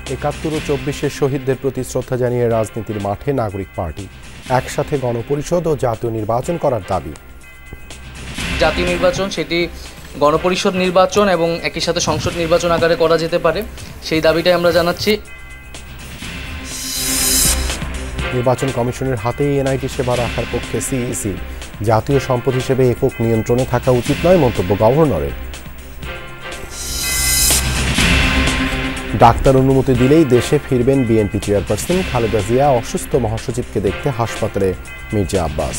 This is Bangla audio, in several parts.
৭১ ও ২৪-এর শহীদদের প্রতি শ্রদ্ধা জানিয়ে রাজনীতির মাঠে নাগরিক পার্টি, একসাথে গণপরিষদ ও জাতীয় নির্বাচন করার দাবি। জাতীয় নির্বাচন সেটি গণপরিষদ নির্বাচন এবং একই সাথে সংসদ নির্বাচন আকারে করা যেতে পারে, সেই দাবিটাই আমরা জানাচ্ছি। নির্বাচন কমিশনের হাতেই এনআইটি সেবা রাখার পক্ষে সিইসি, জাতীয় সম্পদ হিসেবে একক নিয়ন্ত্রণে থাকা উচিত নয় মন্তব্য গভর্নরের। ডাক্তার অনুমতি দিলেই দেশে ফিরবেন বিএনপি চেয়ারপারসন খালেদা জিয়া, অসুস্থ মহাসচিবকে দেখতে হাসপাতালে মির্জা আব্বাস।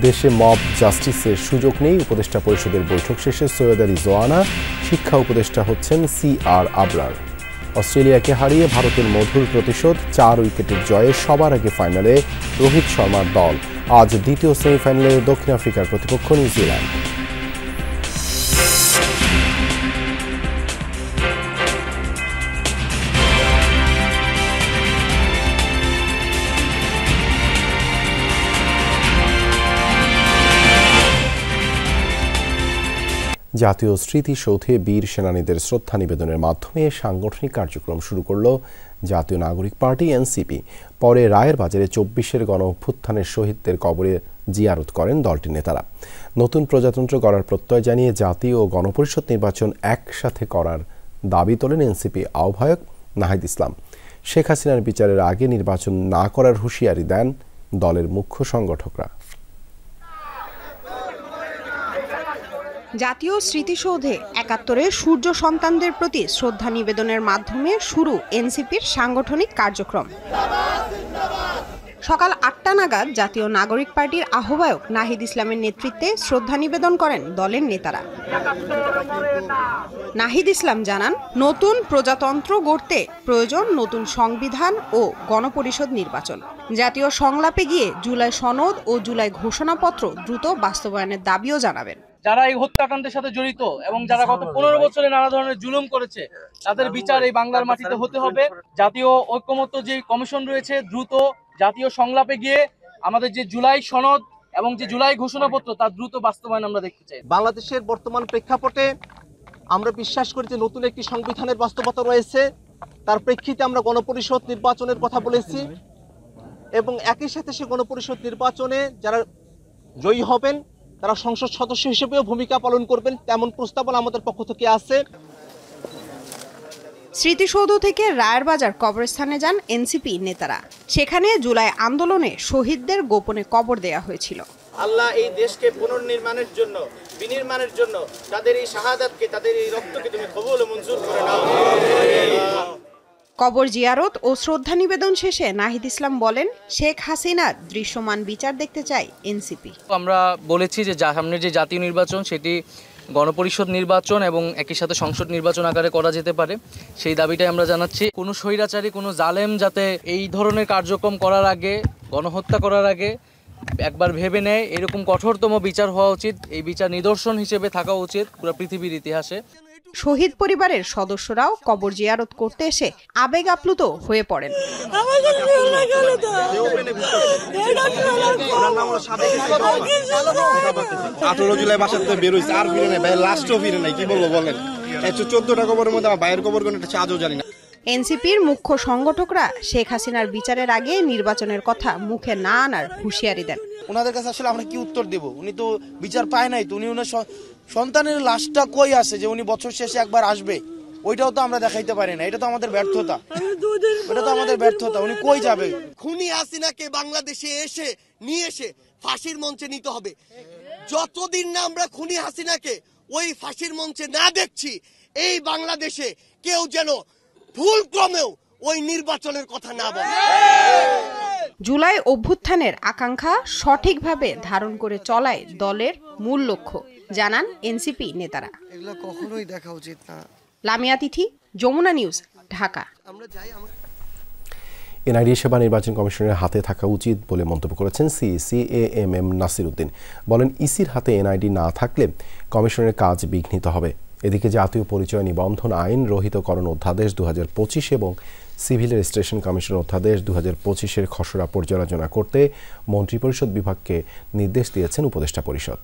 দেশে মব জাস্টিসের সুযোগ নেই, উপদেষ্টা পরিষদের বৈঠক শেষে সৈয়দ আলী জোয়ানা, শিক্ষা উপদেষ্টা হচ্ছেন CR আবরার। অস্ট্রেলিয়াকে হারিয়ে ভারতের মধুর প্রতিশোধ, 4 উইকেটের জয়ে সবার আগে ফাইনালে রোহিত শর্মার দল। আজ দ্বিতীয় সেমিফাইনালে দক্ষিণ আফ্রিকার প্রতিপক্ষ নিউজিল্যান্ড। জাতীয় স্মৃতিসৌধে বীর সেনানীদের শ্রদ্ধা নিবেদনের মাধ্যমে সাংগঠনিক কার্যক্রম শুরু করল জাতীয় নাগরিক পার্টি এনসিপি। পরে রায়ের বাজারে ২৪-এর গণ অভ্যুত্থানের শহীদদের কবরে জিয়ারত করেন দলটির নেতারা। নতুন প্রজাতন্ত্র গড়ার প্রত্যয় জানিয়ে জাতীয় ও গণপরিষদ নির্বাচন একসাথে করার দাবি তোলেন এনসিপি আহ্বায়ক নাহিদ ইসলাম। শেখ হাসিনার বিচারের আগে নির্বাচন না করার হুঁশিয়ারি দেন দলের মুখ্য সংগঠকরা। জাতীয় স্মৃতিসৌধে ৭১-এর সূর্য সন্তানদের প্রতি শ্রদ্ধা নিবেদনের মাধ্যমে শুরু এনসিপির সাংগঠনিক কার্যক্রম। সকাল ৮টা নাগাদ জাতীয় নাগরিক পার্টির আহ্বায়ক নাহিদ ইসলামের নেতৃত্বে শ্রদ্ধা নিবেদন করেন দলের নেতারা। নাহিদ ইসলাম জানান, নতুন প্রজাতন্ত্র গড়তে প্রয়োজন নতুন সংবিধান ও গণপরিষদ নির্বাচন। জাতীয় সংলাপে গিয়ে জুলাই সনদ ও জুলাই ঘোষণাপত্র দ্রুত বাস্তবায়নের দাবিও জানাবেন। যারা এই হত্যাকাণ্ডের সাথে জড়িত এবং যারা গত ১৫ বছরে নানা ধরনের জুলুম করেছে, তাদের বিচার এই বাংলার মাটিতে হতে হবে। জাতীয় ঐক্যমত্য যে কমিশন রয়েছে দ্রুত জাতীয় সংলাপে গিয়ে আমাদের যে জুলাই সনদ এবং যে জুলাই ঘোষণাপত্র তার দ্রুত বাস্তবায়ন আমরা দেখতে চাই। বাংলাদেশের বর্তমান প্রেক্ষাপটে আমরা বিশ্বাস করি যে নতুন একটি সংবিধানের বাস্তবতা রয়েছে, তার প্রেক্ষিতে আমরা গণপরিষদ নির্বাচনের কথা বলেছি এবং একই সাথে সে গণপরিষদ নির্বাচনে যারা জয়ী হবেন তারা সংসদ সদস্য হিসেবেও ভূমিকা পালন করবেন, তেমন প্রস্তাবনা আমাদের পক্ষ থেকে আছে। স্মৃতিসৌধ থেকে রায়ের বাজার কবরস্থানে যান এনসিপি নেতারা। সেখানে জুলাই আন্দোলনে শহীদদের গোপনে কবর দেয়া হয়েছিল। আল্লাহ এই দেশকে পুনর্নির্মাণের জন্য, বিনির্মাণের জন্য তাদের এই শাহাদাতকে, তাদের এই রক্তকে তুমি কবুল ও মঞ্জুর করে নাও। কবর জিয়ারত ও শ্রদ্ধা নিবেদন শেষে নাহিদ ইসলাম বলেন, শেখ হাসিনার দৃশ্যমান বিচার দেখতে চাই এনসিপি। আমরা বলেছি যে সামনের যে জাতীয় নির্বাচন সেটি গণপরিষদ নির্বাচন এবং একই সাথে সংসদ নির্বাচন আকারে করা যেতে পারে, সেই দাবিটাই আমরা জানাচ্ছি। কোনো স্বৈরাচারী, কোনো জালেম যাতে এই ধরনের কার্যক্রম করার আগে, গণহত্যা করার আগে একবার ভেবে নেয়, এরকম কঠোরতম বিচার হওয়া উচিত। এই বিচার নিদর্শন হিসেবে থাকা উচিত পুরো পৃথিবীর ইতিহাসে। শহীদ পরিবারের সদস্যরাও কবর জিয়ারত করতে এসে আবেগ আপ্লুত হয়ে পড়েন। জুলাই বাসাতে বের হইছে, আর ফিরে নাই ভাই, লাস্টও ফিরে নাই, কি বলবো বলেন। ১১৪টা কবরের মধ্যে আমার ভাইয়ের কবর কোন একটা আজও জানি না। এনসিপির মুখ্য সংগঠকরা শেখ হাসিনার বিচারের আগে নির্বাচনের কথা মুখে না আনার হুঁশিয়ারি দেন। ওনাদের কাছে আসলে আমরা কি উত্তর দেব? উনি তো বিচার পায় নাই, তো উনি ওনার সন্তানের লাশটা কই আছে যে উনি বছর শেষে একবার আসবে, ওইটাও তো আমরা দেখাইতে পারি না। এটা তো আমাদের ব্যর্থতা, এটা তো আমাদের ব্যর্থতা। উনি কই যাবে? খুনি হাসিনাকে বাংলাদেশে নিয়ে এসে ফাঁসির মঞ্চে নিতে হবে। যতদিন না আমরা খুনি হাসিনাকে ওই ফাঁসির মঞ্চে না দেখছি, এই বাংলাদেশে কেউ যেন ভুল ক্রমেও ওই নির্বাচনের কথা না বলে। জুলাই অভ্যুত্থানের আকাঙ্ক্ষা সঠিকভাবে ধারণ করে চলায় দলের মূল লক্ষ্য, জানান এনসিপি নেতারা। এগুলো কখনোই দেখা উচিত না। লামিয়া তিথি, যমুনা নিউজ, ঢাকা। এনআইডি সেবা নির্বাচন কমিশনের হাতে থাকা উচিত বলে মন্তব্য করেছেন সিইসি AMM নাসির উদ্দিন। বলেন, ইসির হাতে এনআইডি না থাকলে কমিশনের কাজ বিঘ্নিত হবে। এদিকে জাতীয় পরিচয় নিবন্ধন আইন, রহিতকরণ অধ্যাদেশ 2025 এবং সিভিল রেজিস্ট্রেশন কমিশন অধ্যাদেশ 2025-এর খসড়া পর্যালোচনা করতে মন্ত্রিপরিষদ বিভাগকে নির্দেশ দিয়েছেন উপদেষ্টা পরিষদ।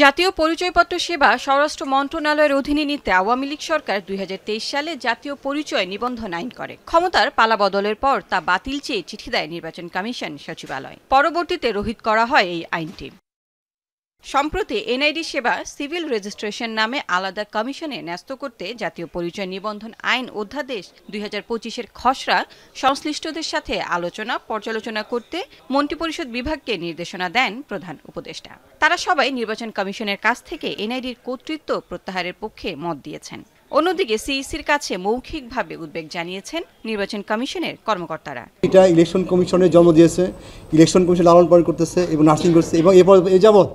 জাতীয় পরিচয়পত্র সেবা স্বরাষ্ট্র মন্ত্রণালয়ের অধীনে নিতে আওয়ামী লীগ সরকার 2023 সালে জাতীয় পরিচয় নিবন্ধন আইন করে। ক্ষমতার পালাবদলের পর তা বাতিল চেয়ে চিঠি দেয় নির্বাচন কমিশন সচিবালয়। পরবর্তীতে রহিত করা হয় এই আইনটি। সম্প্রতি এনআইডি সেবা সিভিল রেজিস্ট্রেশন নামে আলাদা কমিশনে ন্যস্ত করতে জাতীয় পরিচয় নিবন্ধন আইন অধ্যাদেশ 2025-এর খসড়া সংশ্লিষ্টদের সাথে আলোচনা পর্যালোচনা করতে মন্ত্রিপরিষদ বিভাগকে নির্দেশনা দেন প্রধান উপদেষ্টা। তারা সবাই নির্বাচন কমিশনের কাছ থেকে এনআইডির কর্তৃত্ব প্রত্যাহারের পক্ষে মত দিয়েছেন। অন্যদিকে সিইসির কাছে মৌখিকভাবে উদ্বেগ জানিয়েছেন নির্বাচন কমিশনের কর্মকর্তারা। এটা ইলেকশন কমিশনের জন্ম দিয়েছে, ইলেকশন কমিশন লালন পালন করতেছে এবং নার্সিং করছে এবং এরপর এ যাবৎ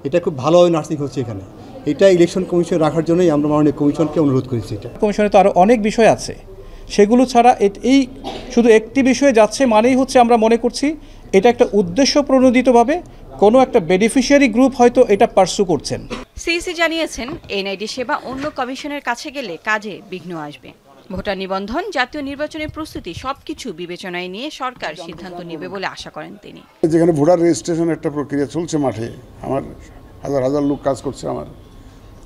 এটা খুব ভালোভাবে নার্সিং হচ্ছে এখানে। এটা ইলেকশন কমিশন রাখার জন্যই আমরা মাননীয় কমিশনকে অনুরোধ করেছি। এটা কমিশনে তো আরও অনেক বিষয় আছে, সেগুলো ছাড়া এই শুধু একটি বিষয়ে যাচ্ছে মানেই হচ্ছে আমরা মনে করছি এটা একটা উদ্দেশ্য প্রণোদিতভাবে কোনো একটা বেনিফিশিয়ারি গ্রুপ হয়তো এটা পার্সু করছেন। সিইসি জানিয়েছেন এনআইডি সেবা অন্য কমিশনের কাছে গেলে কাজে বিঘ্ন আসবে। ভোটার নিবন্ধন, জাতীয় নির্বাচনের প্রস্তুতি সবকিছু বিবেচনায় নিয়ে সরকার সিদ্ধান্ত নেবে বলে আশা করেন তিনি। যেখানে ভোটার রেজিস্ট্রেশন একটা প্রক্রিয়া চলছে, মাঠে আমার হাজার হাজার লোক কাজ করছে,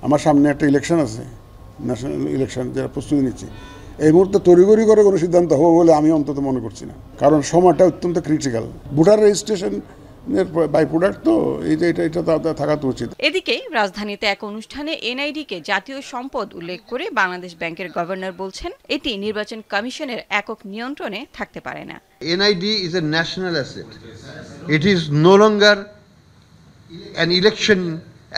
আমার সামনে একটা ইলেকশন আছে, ন্যাশনাল ইলেকশন, যারা প্রস্তুতি নিচ্ছে, এই মুহূর্তে তড়িঘড়ি করে কোনো সিদ্ধান্ত হবে বলে আমি অন্তত মনে করছি না, কারণ সময়টা অত্যন্ত critical. Voter registration by product, তো এটা থাকা তো উচিত। এদিকে রাজধানীতে এক অনুষ্ঠানে এনআইডিকে জাতীয় সম্পদ উল্লেখ করে বাংলাদেশ ব্যাংকের গভর্নর বলছেন এটি নির্বাচন কমিশনের একক নিয়ন্ত্রণে থাকতে পারে না। NID is a national asset, it is no longer an election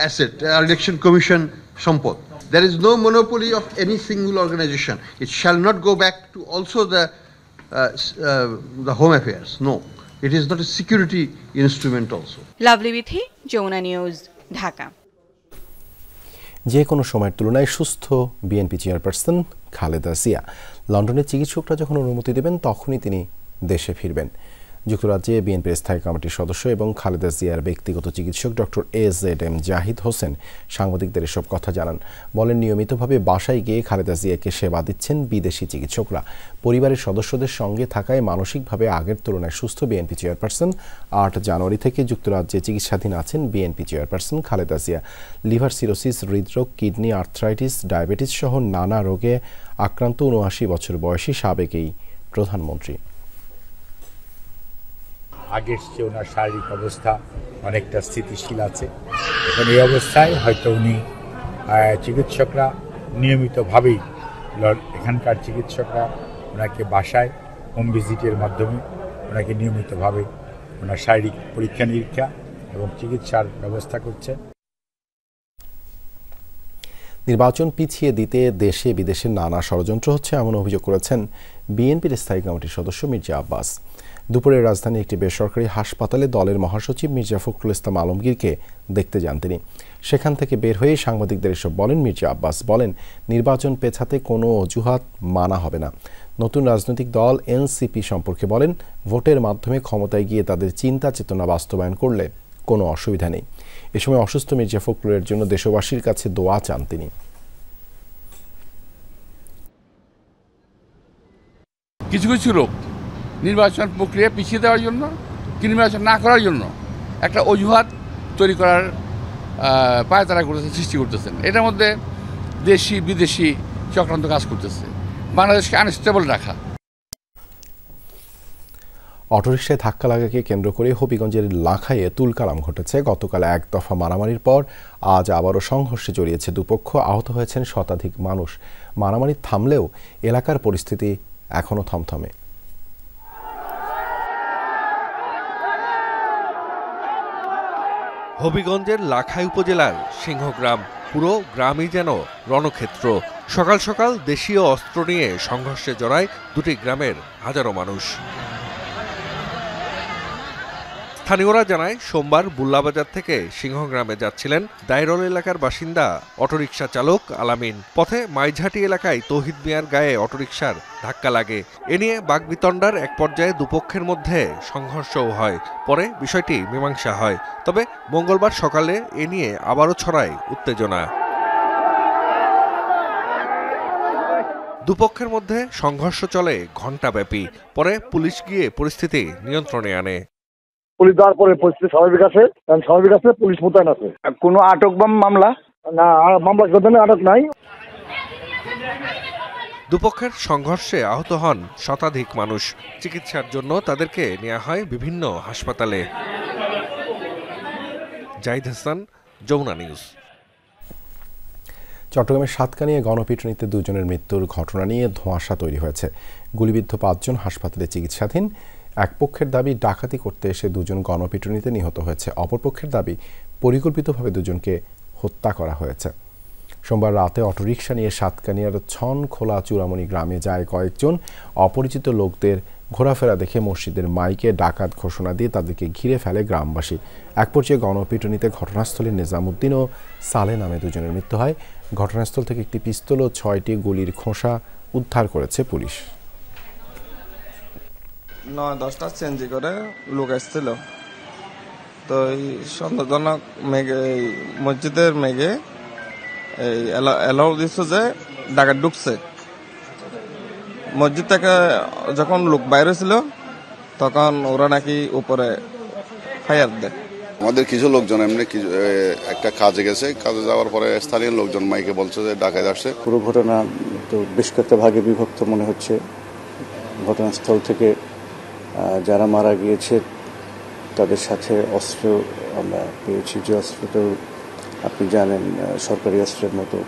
asset, election commission সম্পদ. There is no monopoly of any single organization. It shall not go back to also the Home Affairs. No, it is not a security instrument also. Lovely Bithi, Jamuna news, Dhaka. যে কোনো সময়ের তুলনায় সুস্থ বিএনপি চেয়ারপারসন খালেদা জিয়া লন্ডনের চিকিৎসকরা যখন অনুমতি দেবেন তখনই তিনি দেশে ফিরবেন। যুক্তরাজ্যে বিএনপির স্থায়ী কমিটির সদস্য এবং খালেদা জিয়ার ব্যক্তিগত চিকিৎসক ডক্টর AZM জাহিদ হোসেন সাংবাদিকদের এসব কথা জানান। বলেন, নিয়মিতভাবে বাসায় গিয়ে খালেদা জিয়াকে সেবা দিচ্ছেন বিদেশি চিকিৎসকরা। পরিবারের সদস্যদের সঙ্গে থাকায় মানসিকভাবে আগের তুলনায় সুস্থ বিএনপি চেয়ারপারসন। 8 জানুয়ারি থেকে যুক্তরাজ্যে চিকিৎসাধীন আছেন BNP chairperson Khaleda Zia. Liver cirrhosis, হৃদরোগ, কিডনি, আর্থ্রাইটিস, ডায়াবেটিস সহ নানা রোগে আক্রান্ত 79 বছর বয়সী সাবেক এই প্রধানমন্ত্রী। আগের চেয়ে ওনার শারীরিক অবস্থা অনেকটা স্থিতিশীল আছে। এখন এই অবস্থায় হয়তো উনি চিকিৎসকরা নিয়মিতভাবেই, এখানকার চিকিৎসকরা ওনাকে বাসায় হোম ভিজিটের মাধ্যমে ওনাকে নিয়মিতভাবে ওনার শারীরিক পরীক্ষা নিরীক্ষা এবং চিকিৎসার ব্যবস্থা করছে। নির্বাচন পিছিয়ে দিতে দেশে বিদেশে নানা ষড়যন্ত্র হচ্ছে এমন অভিযোগ করেছেন বিএনপির স্থায়ী কমিটির সদস্য মির্জা আব্বাস। দুপুরে রাজধানীর একটি বেসরকারি হাসপাতালে দলের মহাসচিব মির্জা ফখরুল ইসলাম আলমগীরকে দেখতে যান তিনি। সেখান থেকে বের হয়ে সাংবাদিকদের এসব বলেন মির্জা আব্বাস। বলেন, নির্বাচন পেছাতে কোনো অজুহাত মানা হবে না। নতুন রাজনৈতিক দল এনসিপি সম্পর্কে বলেন, ভোটের মাধ্যমে ক্ষমতায় গিয়ে তাদের চিন্তা চেতনা বাস্তবায়ন করলে কোনো অসুবিধা নেই। এ সময় অসুস্থ মির্জা ফখরুলের জন্য দেশবাসীর কাছে দোয়া চান তিনি। কিছু কিছু লোক নির্বাচন প্রক্রিয়া পিছিয়ে দেওয়ার জন্য, নির্বাচন না করার জন্য একটা অজুহাত তৈরি করার পায়তারা করতেছেন, সৃষ্টি করতেছেন। এটার মধ্যে দেশি বিদেশি চক্রান্ত কাজ করতেছে, বাংলাদেশকে আনস্টেবল রাখা। অটোরিকশায় ধাক্কা লাগাকে কেন্দ্র করে হবিগঞ্জের লাখাইয়ে তুলকালাম ঘটেছে। গতকাল এক দফা মারামারির পর আজ আবারও সংঘর্ষে জড়িয়েছে দুপক্ষ। আহত হয়েছেন শতাধিক মানুষ। মারামারি থামলেও এলাকার পরিস্থিতি এখনও থমথমে। হবিগঞ্জের লাখাই উপজেলার সিংহগ্রাম, পুরো গ্রামই যেন রণক্ষেত্র। সকাল সকাল দেশীয় অস্ত্র নিয়ে সংঘর্ষে জড়ায় দুটি গ্রামের হাজারো মানুষ। স্থানীয়রা জানায়, সোমবার বুল্লাবাজার থেকে সিংহগ্রামে যাচ্ছিলেন দায়রল এলাকার বাসিন্দা অটোরিকশা চালক আলামিন। পথে মাইঝাটি এলাকায় তৌহিদ মিয়ার গায়ে অটোরিকশার ধাক্কা লাগে। এ নিয়ে বাগবিতণ্ডার এক পর্যায়ে দুপক্ষের মধ্যে সংঘর্ষও হয়। পরে বিষয়টি মীমাংসা হয়। তবে মঙ্গলবার সকালে এ নিয়ে আবারও ছড়ায় উত্তেজনা। দুপক্ষের মধ্যে সংঘর্ষ চলে ঘণ্টাব্যাপী। পরে পুলিশ গিয়ে পরিস্থিতি নিয়ন্ত্রণে আনে। পুলিশ দেওয়ার পরে পরিস্থিতি স্বাভাবিক আছে, স্বাভাবিক আছে, পুলিশ মোতায়েন আছে। কোনো আটক বা মামলা না, মামলা আটক নাই। দুপক্ষের সংঘর্ষে আহত হন শতাধিক মানুষ। চিকিৎসার জন্য তাদেরকে নেওয়া হয় বিভিন্ন হাসপাতালে। জাহিদ হাসান, যমুনা নিউজ। চট্টগ্রামের সাতকানিয়ায় গণপিটুনিতে 2 জনের মৃত্যুর ঘটনা নিয়ে ধোঁয়াশা তৈরি হয়েছে। গুলিবিদ্ধ 5 জন হাসপাতালে চিকিৎসাধীন। এক পক্ষের দাবি ডাকাতি করতে এসে 2 জন গণপিটুনিতে নিহত হয়েছে। অপরপক্ষের দাবি পরিকল্পিতভাবে 2 জনকে হত্যা করা হয়েছে। সোমবার রাতে অটোরিকশা নিয়ে সাতকানিয়ার ছন খোলা চূড়ামণি গ্রামে যায় কয়েকজন। অপরিচিত লোকদের ঘোরাফেরা দেখে মসজিদের মাইকে ডাকাত ঘোষণা দিয়ে তাদেরকে ঘিরে ফেলে গ্রামবাসী। এক পর্যায়ে গণপিটুনিতে ঘটনাস্থলে নিজামুদ্দিন ও সালে নামে 2 জনের মৃত্যু হয়। ঘটনাস্থল থেকে একটি পিস্তল ও 6টি গুলির খোসা উদ্ধার করেছে পুলিশ। 9-10টা চেঞ্জি করে লোক এসেছিল, তো এই সন্দেহজনক মেঘে মসজিদের মেঘে এই এলাও দিচ্ছে যে ডাকাত ঢুকছে। মসজিদ থেকে যখন লোক বাইরে ছিল তখন ওরা নাকি উপরে ফায়ার দেয়। আমাদের কিছু লোকজন এমনি একটা কাজে গেছে, কাজে যাওয়ার পরে স্থানীয় লোকজন মাইকে বলছে যে ডাকাত আসছে। পুরো ঘটনা তো বেশ কয়েকটা ভাগে বিভক্ত মনে হচ্ছে। ঘটনাস্থল থেকে যারা মারা গিয়েছে তাদের সাথে অস্ত্র আমরা পেয়েছি, যে অস্ত্রটা আপনি জানেন সরকারি অস্ত্রের মতো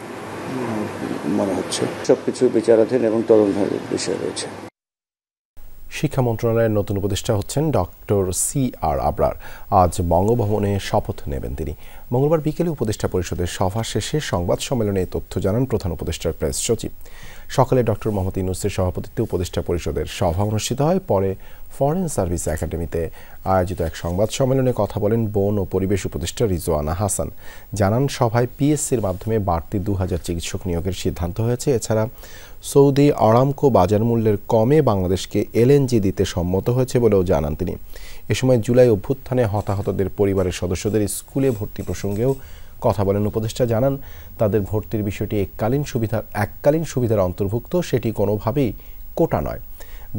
মনে হচ্ছে। সবকিছু বিচারাধীন এবং তদন্তের বিষয় রয়েছে। শিক্ষা মন্ত্রণালয়ের নতুন উপদেষ্টা হচ্ছেন ডক্টর CR আবরার। আজ বঙ্গভবনে শপথ নেবেন তিনি। মঙ্গলবার বিকেলে উপদেষ্টা পরিষদের সভা শেষে সংবাদ সম্মেলনে এই তথ্য জানান প্রধান উপদেষ্টার প্রেস সচিব। সকালে ডক্টর মোহাম্মদ ইউনূসের সভাপতিত্বে উপদেষ্টা পরিষদের সভা অনুষ্ঠিত হয়। পরে ফরেন সার্ভিস একাডেমিতে আয়োজিত এক সংবাদ সম্মেলনে কথা বলেন বন ও পরিবেশ উপদেষ্টা রিজওয়ানা হাসান। জানান সভায় PSCর মাধ্যমে বাড়তি 2000 চিকিৎসক নিয়োগের সিদ্ধান্ত হয়েছে। এছাড়া সৌদি আরামকো বাজার মূল্যের কমে বাংলাদেশকে LNG দিতে সম্মত হয়েছে বলেও জানান তিনি। এ সময় জুলাই অভ্যুত্থানে হতাহতদের পরিবারের সদস্যদের স্কুলে ভর্তি প্রসঙ্গেও কথা বলেন উপদেষ্টা। জানান তাদের ভর্তির বিষয়টি এককালীন সুবিধার অন্তর্ভুক্ত, সেটি কোনোভাবেই কোটা নয়।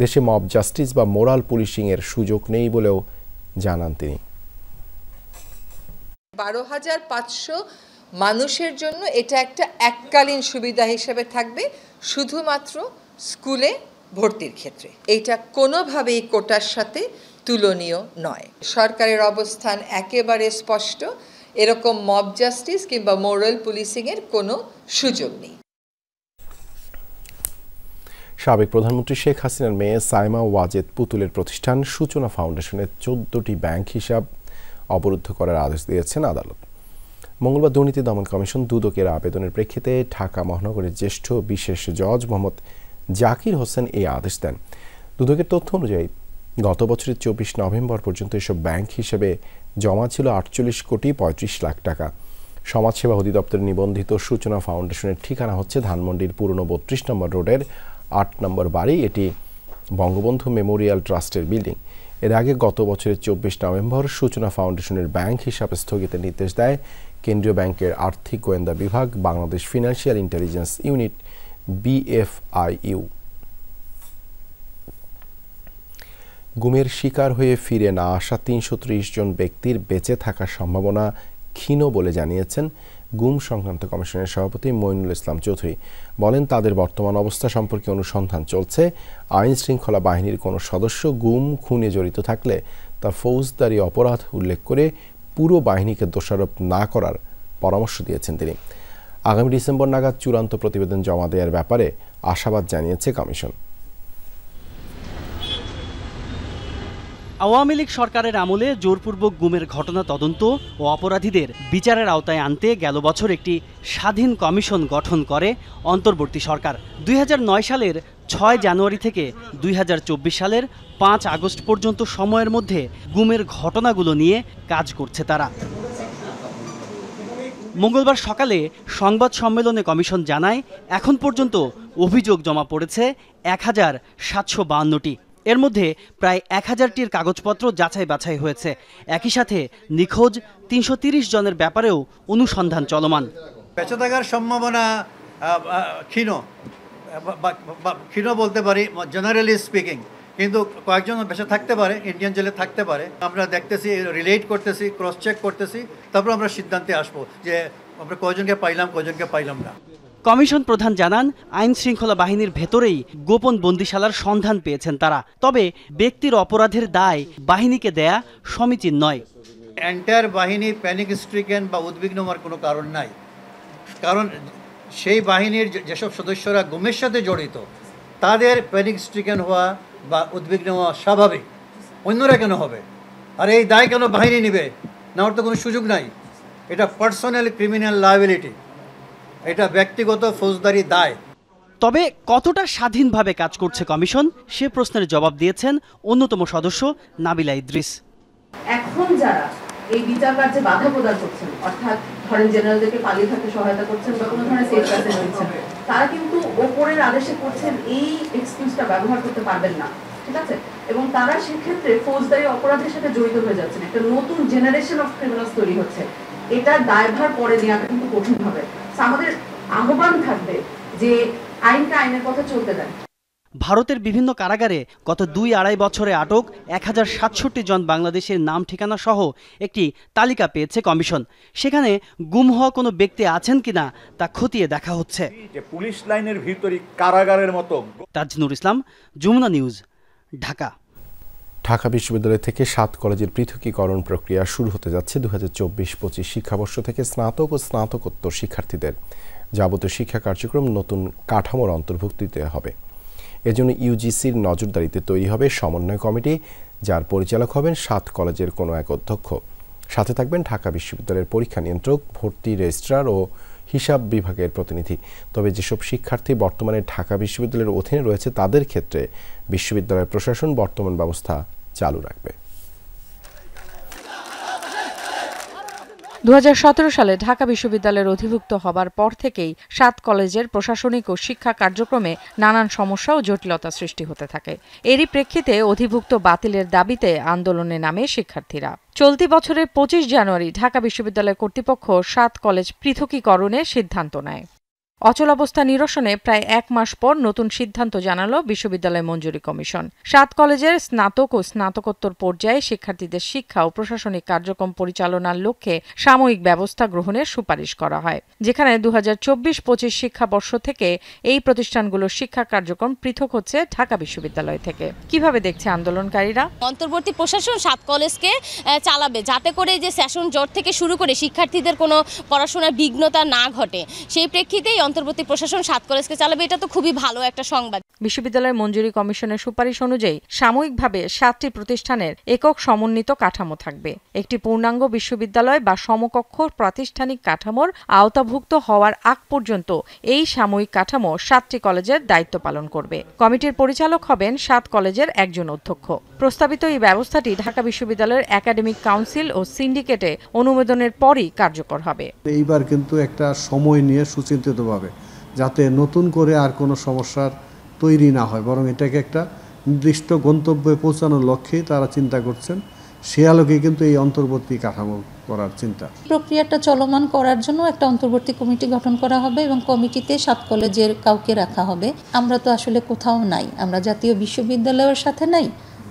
দেশে মব জাস্টিস বা মোরাল পুলিশিংয়ের সুযোগ নেই বলেও জানান তিনি। 12,500 মানুষের জন্য এটা একটা এককালীন সুবিধা হিসেবে থাকবে, শুধুমাত্র স্কুলে ভর্তির ক্ষেত্রে। এটা কোনোভাবেই কোটার সাথে তুলনীয় নয়। সরকারের অবস্থান একেবারে স্পষ্ট, এরকম মব জাস্টিস কিংবা মোরাল পুলিশিংয়ের কোনো সুযোগ নেই। সাবেক প্রধানমন্ত্রী শেখ হাসিনার মেয়ে সাইমা ওয়াজেদ পুতুলের প্রতিষ্ঠান সূচনা ফাউন্ডেশনের 14টি ব্যাংক হিসাব অবরুদ্ধ করার আদেশ দিয়েছেন আদালত। মঙ্গলবার দুর্নীতি দমন কমিশন দুদকের আবেদনের প্রেক্ষিতে ঢাকা মহানগরের জ্যেষ্ঠ বিশেষ জজ মোহাম্মদ জাকির হোসেন এই আদেশ দেন। দুদকের তথ্য অনুযায়ী গত বছরের 24 নভেম্বর পর্যন্ত এসব ব্যাংক হিসেবে জমা ছিল 48 কোটি 35 লাখ টাকা। সমাজসেবা অধিদপ্তরের নিবন্ধিত সূচনা ফাউন্ডেশনের ঠিকানা হচ্ছে ধানমন্ডির পুরনো 32 নম্বর রোডের 8 নম্বর বাড়ি। এটি বঙ্গবন্ধু মেমোরিয়াল ট্রাস্টের বিল্ডিং। এর আগে গত বছরের 24 নভেম্বর সূচনা ফাউন্ডেশনের ব্যাংক হিসাব স্থগিতের নির্দেশ দেয় কেন্দ্রীয় ব্যাংকের আর্থিক গোয়েন্দা বিভাগ, Bangladesh financial intelligence unit BFIU। গুমের শিকার হয়ে ফিরে না আসা 330 জন ব্যক্তির বেঁচে থাকার সম্ভাবনা ক্ষীণ বলে জানিয়েছেন গুম সংক্রান্ত কমিশনের সভাপতি মইনুল ইসলাম চৌধুরী। বলেন তাদের বর্তমান অবস্থা সম্পর্কে অনুসন্ধান চলছে। আইন শৃঙ্খলা বাহিনীর কোনো সদস্য গুম খুনে জড়িত থাকলে তা ফৌজদারি অপরাধ উল্লেখ করে পুরো বাহিনীকে দোষারোপ না করার পরামর্শ দিয়েছেন তিনি। আগামী ডিসেম্বর নাগাদ চূড়ান্ত প্রতিবেদন জমা দেওয়ার ব্যাপারে আশাবাদ জানিয়েছে কমিশন। আওয়ামী লীগ সরকারের আমলে জোরপূর্বক গুমের ঘটনা তদন্ত ও অপরাধীদের বিচারের আওতায় আনতে গেল বছর একটি স্বাধীন কমিশন গঠন করে অন্তর্বর্তী সরকার। 2009 সালের 6 জানুয়ারি থেকে 2024 সালের 5 আগস্ট পর্যন্ত সময়ের মধ্যে গুমের ঘটনাগুলো নিয়ে কাজ করছে তারা। মঙ্গলবার সকালে সংবাদ সম্মেলনে কমিশন জানায় এখন পর্যন্ত অভিযোগ জমা পড়েছে 1752টি। এর মধ্যে প্রায় 1000টির কাগজপত্র যাচাই বাছাই হয়েছে। একই সাথে নিখোঁজ 330 জনের ব্যাপারেও অনুসন্ধান চলমান। বেঁচে থাকার সম্ভাবনা ক্ষীণ বলতে পারি, জেনারেলি স্পিকিং, কিন্তু কয়েকজন বেঁচে থাকতে পারে, ইন্ডিয়ান জেলে থাকতে পারে। আমরা দেখতেছি, রিলেট করতেছি, ক্রস চেক করতেছি, তারপর আমরা সিদ্ধান্তে আসবো যে আমরা কয়জনকে পাইলাম, কয়জনকে পাইলাম না। কমিশন প্রধান জানান, আইন শৃঙ্খলা বাহিনীর ভেতরেই গোপন বন্দিশালার সন্ধান পেয়েছেন তারা। তবে ব্যক্তির অপরাধের দায় বাহিনীকে দেয়া সমীচীন নয়। এন্টায়ার বাহিনী প্যানিক স্ট্রিকেন বা উদ্বিগ্ন হওয়ার কোনো কারণ নাই, কারণ সেই বাহিনীর যেসব সদস্যরা গুমের সাথে জড়িত তাদের প্যানিক স্ট্রিকেন হওয়া বা উদ্বিগ্ন হওয়া স্বাভাবিক। অন্যরা কেন হবে? আর এই দায় কেন বাহিনী নেবে? নেওয়ার তো কোনো সুযোগ নাই। এটা পার্সোনাল ক্রিমিনাল লায়াবিলিটি, এটা ব্যক্তিগত ফৌজদারি দায়। তবে কতটা স্বাধীনভাবে কাজ করছে কমিশন, সে প্রশ্নের জবাব দিয়েছেন অন্যতম সদস্য নাবিলা ইদ্রিস। এখন যারা এই বিচার কার্যে বাধা প্রদান করছেন, অর্থাৎ ধরেন জেনারেলদেরকে পালিয়ে থাকতে সহায়তা করছেন বা কোনো ধরনের সেফ প্যাসেজ দিচ্ছেন, তারা কিন্তু ওপরের আদেশে করছেন এই এক্সকিউজটা ব্যবহার করতে পারবেন না, ঠিক আছে? এবং তারা সেক্ষেত্রে ফৌজদারি অপরাধের সাথে জড়িত হয়ে যাচ্ছেন। একটা নতুন জেনারেশন অফ ক্রিমিনালস তৈরি হচ্ছে। এটার দায়ভার পরে নেওয়াটা কিন্তু কঠিন হবে। আমাদের আহ্বান থাকবে যে আইনকে আইনের পথে চলতে দেন। ভারতের বিভিন্ন কারাগারে গত 2-2.5 বছরে আটক 1067 জন বাংলাদেশের নাম ঠিকানা সহ একটি তালিকা পেয়েছে কমিশন। সেখানে গুম হওয়া কোনো ব্যক্তি আছেন কিনা তা খতিয়ে দেখা হচ্ছে। পুলিশ লাইনের ভিতরে কারাগারের মতো। তাজনুর ইসলাম, যমুনা নিউজ, ঢাকা। ঢাকা বিশ্ববিদ্যালয় থেকে 7 কলেজের পৃথকীকরণ প্রক্রিয়া শুরু হতে যাচ্ছে 2024-25 শিক্ষাবর্ষ থেকে স্নাতক ও স্নাতকোত্তর শিক্ষার্থীদের যাবতীয় শিক্ষা কার্যক্রম নতুন কাঠামোর অন্তর্ভুক্তিতে হবে। এজন্য ইউজিসির নজরদারিতে তৈরি হবে সমন্বয় কমিটি, যার পরিচালক হবেন 7 কলেজের কোনো এক অধ্যক্ষ। সাথে থাকবেন ঢাকা বিশ্ববিদ্যালয়ের পরীক্ষা নিয়ন্ত্রক, ভর্তি রেজিস্ট্রার ও হিসাব বিভাগের প্রতিনিধি। তবে যেসব শিক্ষার্থী বর্তমানে ঢাকা বিশ্ববিদ্যালয়ের অধীনে রয়েছে তাদের ক্ষেত্রে বিশ্ববিদ্যালয় প্রশাসন বর্তমান ব্যবস্থা চালু রাখবে। 2017 সালে ঢাকা বিশ্ববিদ্যালয়ের অধিভুক্ত হবার পর থেকেই 7 কলেজের প্রশাসনিক ও শিক্ষা কার্যক্রমে নানান সমস্যা ও জটিলতা সৃষ্টি হতে থাকে। এরই প্রেক্ষিতে অধিভুক্ত বাতিলের দাবিতে আন্দোলনে নামে শিক্ষার্থীরা। চলতি বছরের 25 জানুয়ারি ঢাকা বিশ্ববিদ্যালয় কর্তৃপক্ষ 7 কলেজ পৃথকীকরণের সিদ্ধান্ত নেয়। অচলাবস্থা নিরসনে প্রায় 1 মাস পর নতুন সিদ্ধান্ত জানালো বিশ্ববিদ্যালয় মঞ্জুরি কমিশন। 7 কলেজের স্নাতক ও স্নাতকোত্তর পর্যায়ে শিক্ষার্থীদের শিক্ষা ও প্রশাসনিক কার্যক্রম পরিচালনার লক্ষ্যে সাময়িক ব্যবস্থা গ্রহণের সুপারিশ করা হয়, যেখানে 2024-25 শিক্ষাবর্ষ থেকে এই প্রতিষ্ঠানগুলোর শিক্ষা কার্যক্রম পৃথক হচ্ছে ঢাকা বিশ্ববিদ্যালয় থেকে। কিভাবে দেখছে আন্দোলনকারীরা? অন্তর্বর্তী প্রশাসন 7 কলেজকে চালাবে, যাতে করে যে সেশন জট থেকে শুরু করে শিক্ষার্থীদের কোনো পড়াশোনার বিঘ্নতা না ঘটে। সেই প্রেক্ষিতেই অন্তর্বর্তী প্রশাসন 7 কলেজকে চালাবে। এটা তো খুবই ভালো একটা সংবাদ। বিশ্ববিদ্যালয় মঞ্জুরি কমিশনের সুপারিশ অনুযায়ী সাময়িকভাবে 7টি প্রতিষ্ঠানের একক সমন্বিত কাঠামো থাকবে। একটি পূর্ণাঙ্গ বিশ্ববিদ্যালয় বা সমকক্ষ প্রাতিষ্ঠানিক কাঠামোর আওতাভুক্ত হওয়ার আগ পর্যন্ত এই সাময়িক কাঠামো 7টি কলেজের দায়িত্ব পালন করবে। কমিটির পরিচালক হবেন 7 কলেজের একজন অধ্যক্ষ। প্রস্তাবিত এই ব্যবস্থাটি ঢাকা বিশ্ববিদ্যালয়ের একাডেমিক কাউন্সিল ও সিন্ডিকেটে অনুমোদনের পরই কার্যকর হবে। এইবার কিন্তু একটা সময় নিয়ে সুচিন্তিতভাবে, যাতে নতুন করে আর কোনো সমস্যার তৈরি না হয়, বরং এটাকে একটা নির্দিষ্ট গন্তব্যে পৌঁছানোর লক্ষ্যে তারা চিন্তা করছেন। সে আলোকে কিন্তু এই অন্তর্বর্তী কাঠামো করার চিন্তা। প্রক্রিয়াটা চলমান করার জন্য একটা অন্তর্বর্তী কমিটি গঠন করা হবে এবং কমিটিতে 7 কলেজের কাউকে রাখা হবে। আমরা তো আসলে কোথাও নাই, আমরা জাতীয় বিশ্ববিদ্যালয়ের সাথে নাই,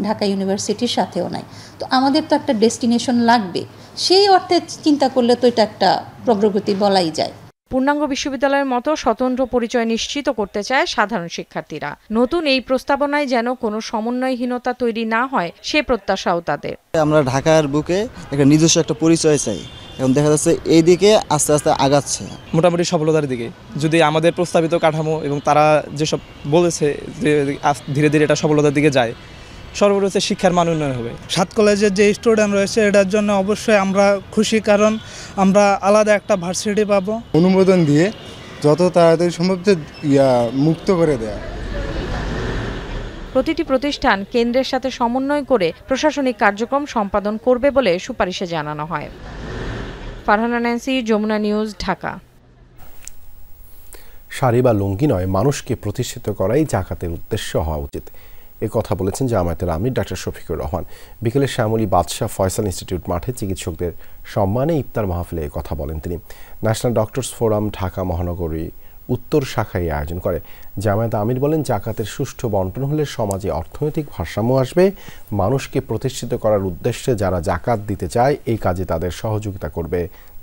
ঢাকা ইউনিভার্সিটির সাথেও নাই। তো আমাদের তো একটা ডেস্টিনেশন লাগবে। সেই অর্থে চিন্তা করলে তো এটা একটা প্রগতি বলাই যায়। পূর্ণাঙ্গ বিশ্ববিদ্যালয়ের মতো স্বতন্ত্র পরিচয় নিশ্চিত করতে চায় সাধারণ শিক্ষার্থীরা। নতুন এই প্রস্তাবনায় যেন কোনো সমন্বয়হীনতা তৈরি না হয় সে প্রত্যাশাও তাদের। আমরা ঢাকার বুকে একটা নিজস্ব একটা পরিচয় চাই, এবং দেখা যাচ্ছে এই দিকে আস্তে আস্তে আগাচ্ছে, মোটামুটি সফলতার দিকে। যদি আমাদের প্রস্তাবিত কাঠামো এবং তারা যেসব বলেছে যে ধীরে ধীরে এটা সফলতার দিকে যায়, সর্বোচ্চ শিক্ষার মান উন্নয়ন হবে। 7 কলেজের যে স্টুডেন্ট রয়েছে এটার জন্য অবশ্যই আমরা খুশি, কারণ আমরা আলাদা একটা ভার্সিটি পাবো। অনুমোদন দিয়ে যত তাড়াতাড়ি সম্ভব মুক্ত করে দেয়া। প্রতিটি প্রতিষ্ঠান কেন্দ্রের সাথে সমন্বয় করে প্রশাসনিক কার্যক্রম সম্পাদন করবে বলে সুপারিশে জানানো হয়। ফারহানা ন্যান্সি, যমুনা নিউজ, ঢাকা। শাড়ি বা লুঙ্গি নয়, মানুষকে প্রতিষ্ঠিত করাই জাকাতের উদ্দেশ্য হওয়া উচিত, এ কথা বলেছেন জামায়াতের আমির ডাক্তার শফিকুর রহমান। বিকেলে শ্যামলী বাদশাহ ফয়সাল ইনস্টিটিউট মাঠে চিকিৎসকদের সম্মানে ইফতার মাহফিলে কথা বলেন তিনি। ন্যাশনাল ডক্টরস ফোরাম ঢাকা মহানগরী উত্তর শাখায় আয়োজন করে। জামায়াত আমির বলেন, জাকাতের সুষ্ঠু বন্টন হলে সমাজে অর্থনৈতিক ভারসাম্য আসবে। মানুষকে প্রতিষ্ঠিত করার উদ্দেশ্যে যারা জাকাত দিতে চায় এই কাজে তাদের সহযোগিতা করবে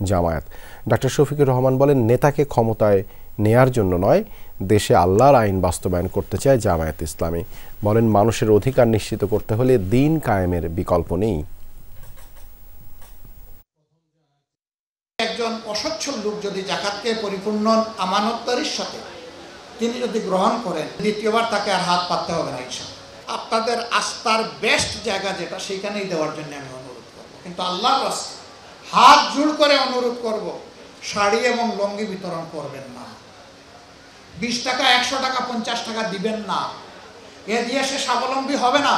জামায়াত। ডক্টর শফিকুর রহমান বলেন, নেতাকে ক্ষমতায় নেয়ার জন্য নয়, দেশে আল্লাহর আইন বাস্তবায়ন করতে চায় জামায়াত ইসলামী। বলেন, মানুষের অধিকার নিশ্চিত করতে হলে দিন কায়েমের বিকল্প নেই। একজন অসচ্ছল লোক যদি জাকাতকে পরিপূর্ণ আমানতদারির সাথে তিনি যদি গ্রহণ করেন, দ্বিতীয়বার তাকে আর হাত পাততে হবে না। ইনশাআল্লাহ আপনাদের আস্থার বেস্ট জায়গা যেটা সেইখানেই দেওয়ার জন্য আমি অনুরোধ করব, কিন্তু আল্লাহর রাস্তায় হাত জোড় করে অনুরোধ করব, শাড়ি এবং লুঙ্গি বিতরণ করবেন না। 20 টাকা 100 টাকা 50 টাকা দিবেন না। এ দিয়ে সে স্বাবলম্বী হবে না,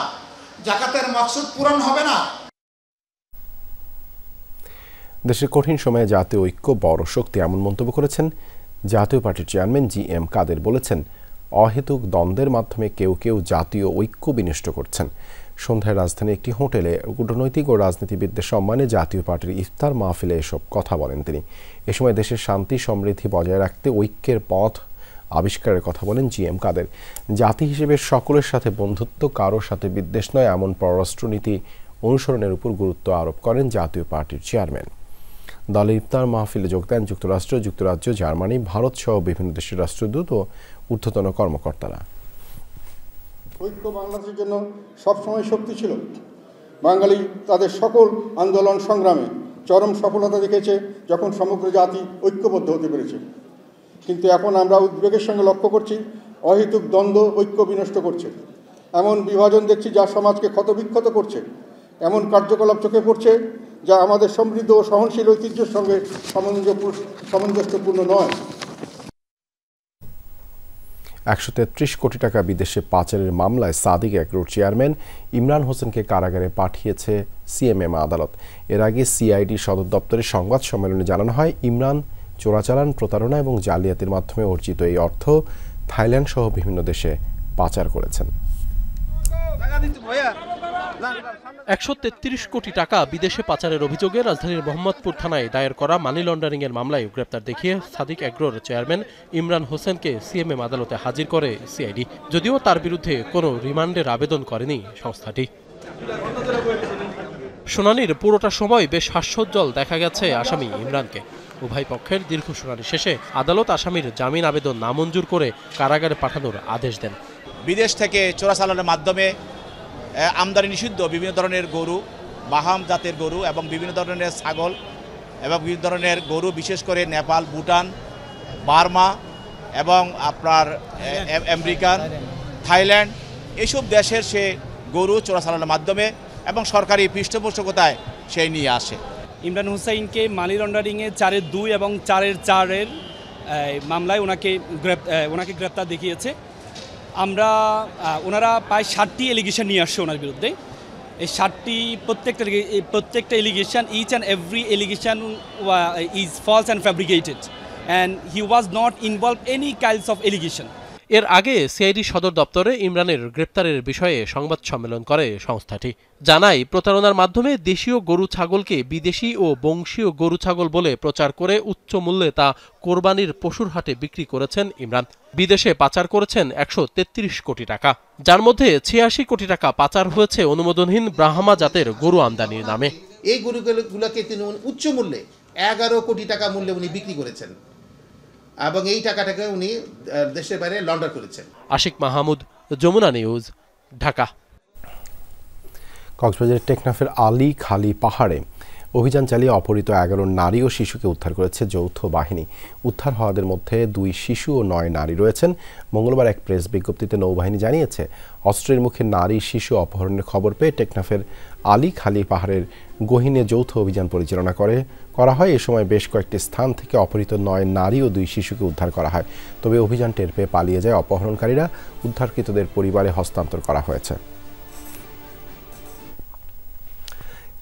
জাকাতের মাকসুদ পূরণ হবে না। দেশের কঠিন সময়ে জাতীয় ঐক্য বড় শক্তি, এমন মন্তব্য করেছেন জাতীয় পার্টির চেয়ারম্যান GM কাদের। বলেছেন, অহেতুক দ্বন্দ্বের মাধ্যমে কেউ কেউ জাতীয় ঐক্য বিনষ্ট করছেন। সন্ধ্যায় রাজধানীর একটি হোটেলে কূটনৈতিক ও রাজনীতিবিদদের সম্মানে জাতীয় পার্টির ইফতার মাহফিলে এসব কথা বলেন তিনি। এ সময় দেশের শান্তি সমৃদ্ধি বজায় রাখতে ঐক্যের পথ আবিষ্কারের কথা বলেন GM কাদের। জাতি হিসেবে সকলের সাথে বন্ধুত্ব, কারোর সাথে বিদ্বেষ নয়, এমন পররাষ্ট্রনীতি অনুসরণের উপর গুরুত্ব আরোপ করেন জাতীয় পার্টির চেয়ারম্যান। দলের ইফতার মাহফিলে যোগ দেন যুক্তরাষ্ট্র, যুক্তরাজ্য, জার্মানি, ভারত সহ বিভিন্ন দেশের রাষ্ট্রদূত ও ঊর্ধ্বতন কর্মকর্তারা। ঐক্য বাংলাদেশের জন্য সবসময় শক্তি ছিল। বাঙালি তাদের সকল আন্দোলন সংগ্রামে চরম সফলতা দেখেছে যখন সমগ্র জাতি ঐক্যবদ্ধ হতে পেরেছে। কিন্তু এখন আমরা উদ্বেগের সঙ্গে লক্ষ্য করছি, অহেতুক দ্বন্দ্ব ঐক্য বিনষ্ট করছে। এমন বিভাজন দেখছি যা সমাজকে ক্ষতবিক্ষত করছে। এমন কার্যকলাপ চোখে পড়ছে যা আমাদের সমৃদ্ধ ও সহনশীল ঐতিহ্যের সঙ্গে সামঞ্জস্যপূর্ণ নয়। 133 কোটি টাকা বিদেশে পাচারের মামলায় সাদিক এগ্রোর চেয়ারম্যান ইমরান হোসেনকে কারাগারে পাঠিয়েছে CMM আদালত। এর আগে CID সদর দপ্তরের সংবাদ সম্মেলনে জানানো হয়, ইমরান চোরাচালান, প্রতারণা এবং জালিয়াতির মাধ্যমে অর্জিত এই অর্থ থাইল্যান্ড সহ বিভিন্ন দেশে পাচার করেছেন। 133 কোটি টাকা বিদেশে পাচারের অভিযোগে রাজধানীর মোহাম্মদপুর থানায় দায়ের করা মানি লন্ডারিং এর মামলায় গ্রেপ্তার দেখিয়ে সাদিক এগ্রোর চেয়ারম্যান ইমরান হোসেনকে CMM আদালতে হাজির করে CID। যদিও তার বিরুদ্ধে কোনো রিমান্ডের আবেদন করেনি সংস্থাটি। শুনানির পুরোটা সময় বেশ হাস্যোজ্জ্বল দেখা গেছে আসামি ইমরানকে। উভয় পক্ষের দীর্ঘ শুনানি শেষে আদালত আসামির জামিন আবেদন নামঞ্জুর করে কারাগারে পাঠানোর আদেশ দেন। বিদেশ থেকে চোরাচালানের মাধ্যমে আমদানি নিষিদ্ধ বিভিন্ন ধরনের গরু, বাহাম জাতের গরু এবং বিভিন্ন ধরনের ছাগল এবং বিভিন্ন ধরনের গরু, বিশেষ করে নেপাল, ভুটান, বার্মা এবং আপনার আমেরিকান, থাইল্যান্ড, এইসব দেশের সে গরু চোরাচালানের মাধ্যমে এবং সরকারি পৃষ্ঠপোষকতায় সে নিয়ে আসে। ইমরান হুসাইনকে মানি লন্ডারিংয়ে 4-2 এবং 4-4 মামলায় ওনাকে গ্রেপ্তার দেখিয়েছে। ওনারা প্রায় 60টি এলিগেশন নিয়ে আসছে ওনার বিরুদ্ধে। এই 60টি প্রত্যেকটা allegation, each and every allegation is false and fabricated and he was not involve any kinds of allegation. এর আগে CID সদর দপ্তরে ইমরানের গ্রেপ্তারের বিষয়ে সংবাদ সম্মেলন করে সংস্থাটি। জানায়, প্রতারণার মাধ্যমে দেশীয় গরু ছাগলকে বিদেশি ও বংশীয় গরু ছাগল বলে প্রচার করে উচ্চ মূল্যে তা কোরবানির পশুর হাটে বিক্রি করেছেন ইমরান। বিদেশে পাচার করেছেন 133 কোটি টাকা, যার মধ্যে 86 কোটি টাকা পাচার হয়েছে অনুমোদনহীন ব্রাহ্মা জাতের গরু আমদানির নামে। এই গরুগুলোকে তিনি উচ্চ মূল্যে 11 কোটি টাকা মূল্যে উনি বিক্রি করেছেন এবং এই টাকাটাকে উনি দেশের বাইরে লন্ডার করেছেন। আশিক মাহমুদ, যমুনা নিউজ, ঢাকা। কক্সবাজারের টেকনাফের আলী খালি পাহাড়ে অভিযান চালিয়ে অপহৃত 11 নারী ও শিশুকে উদ্ধার করেছে যৌথ বাহিনী। উদ্ধার হওয়াদের মধ্যে 2 শিশু ও 9 নারী রয়েছেন। মঙ্গলবার এক প্রেস বিজ্ঞপ্তিতে নৌবাহিনী জানিয়েছে, অস্ত্রের মুখে নারী শিশু অপহরণের খবর পেয়ে টেকনাফের আলী খালি পাহাড়ের গহীনে যৌথ অভিযান পরিচালনা করা হয়। এ সময় বেশ কয়েকটি স্থান থেকে অপহৃত 9 নারী ও 2 শিশুকে উদ্ধার করা হয়। তবে অভিযান টের পেয়ে পালিয়ে যায় অপহরণকারীরা। উদ্ধারকৃতদের পরিবারে হস্তান্তর করা হয়েছে।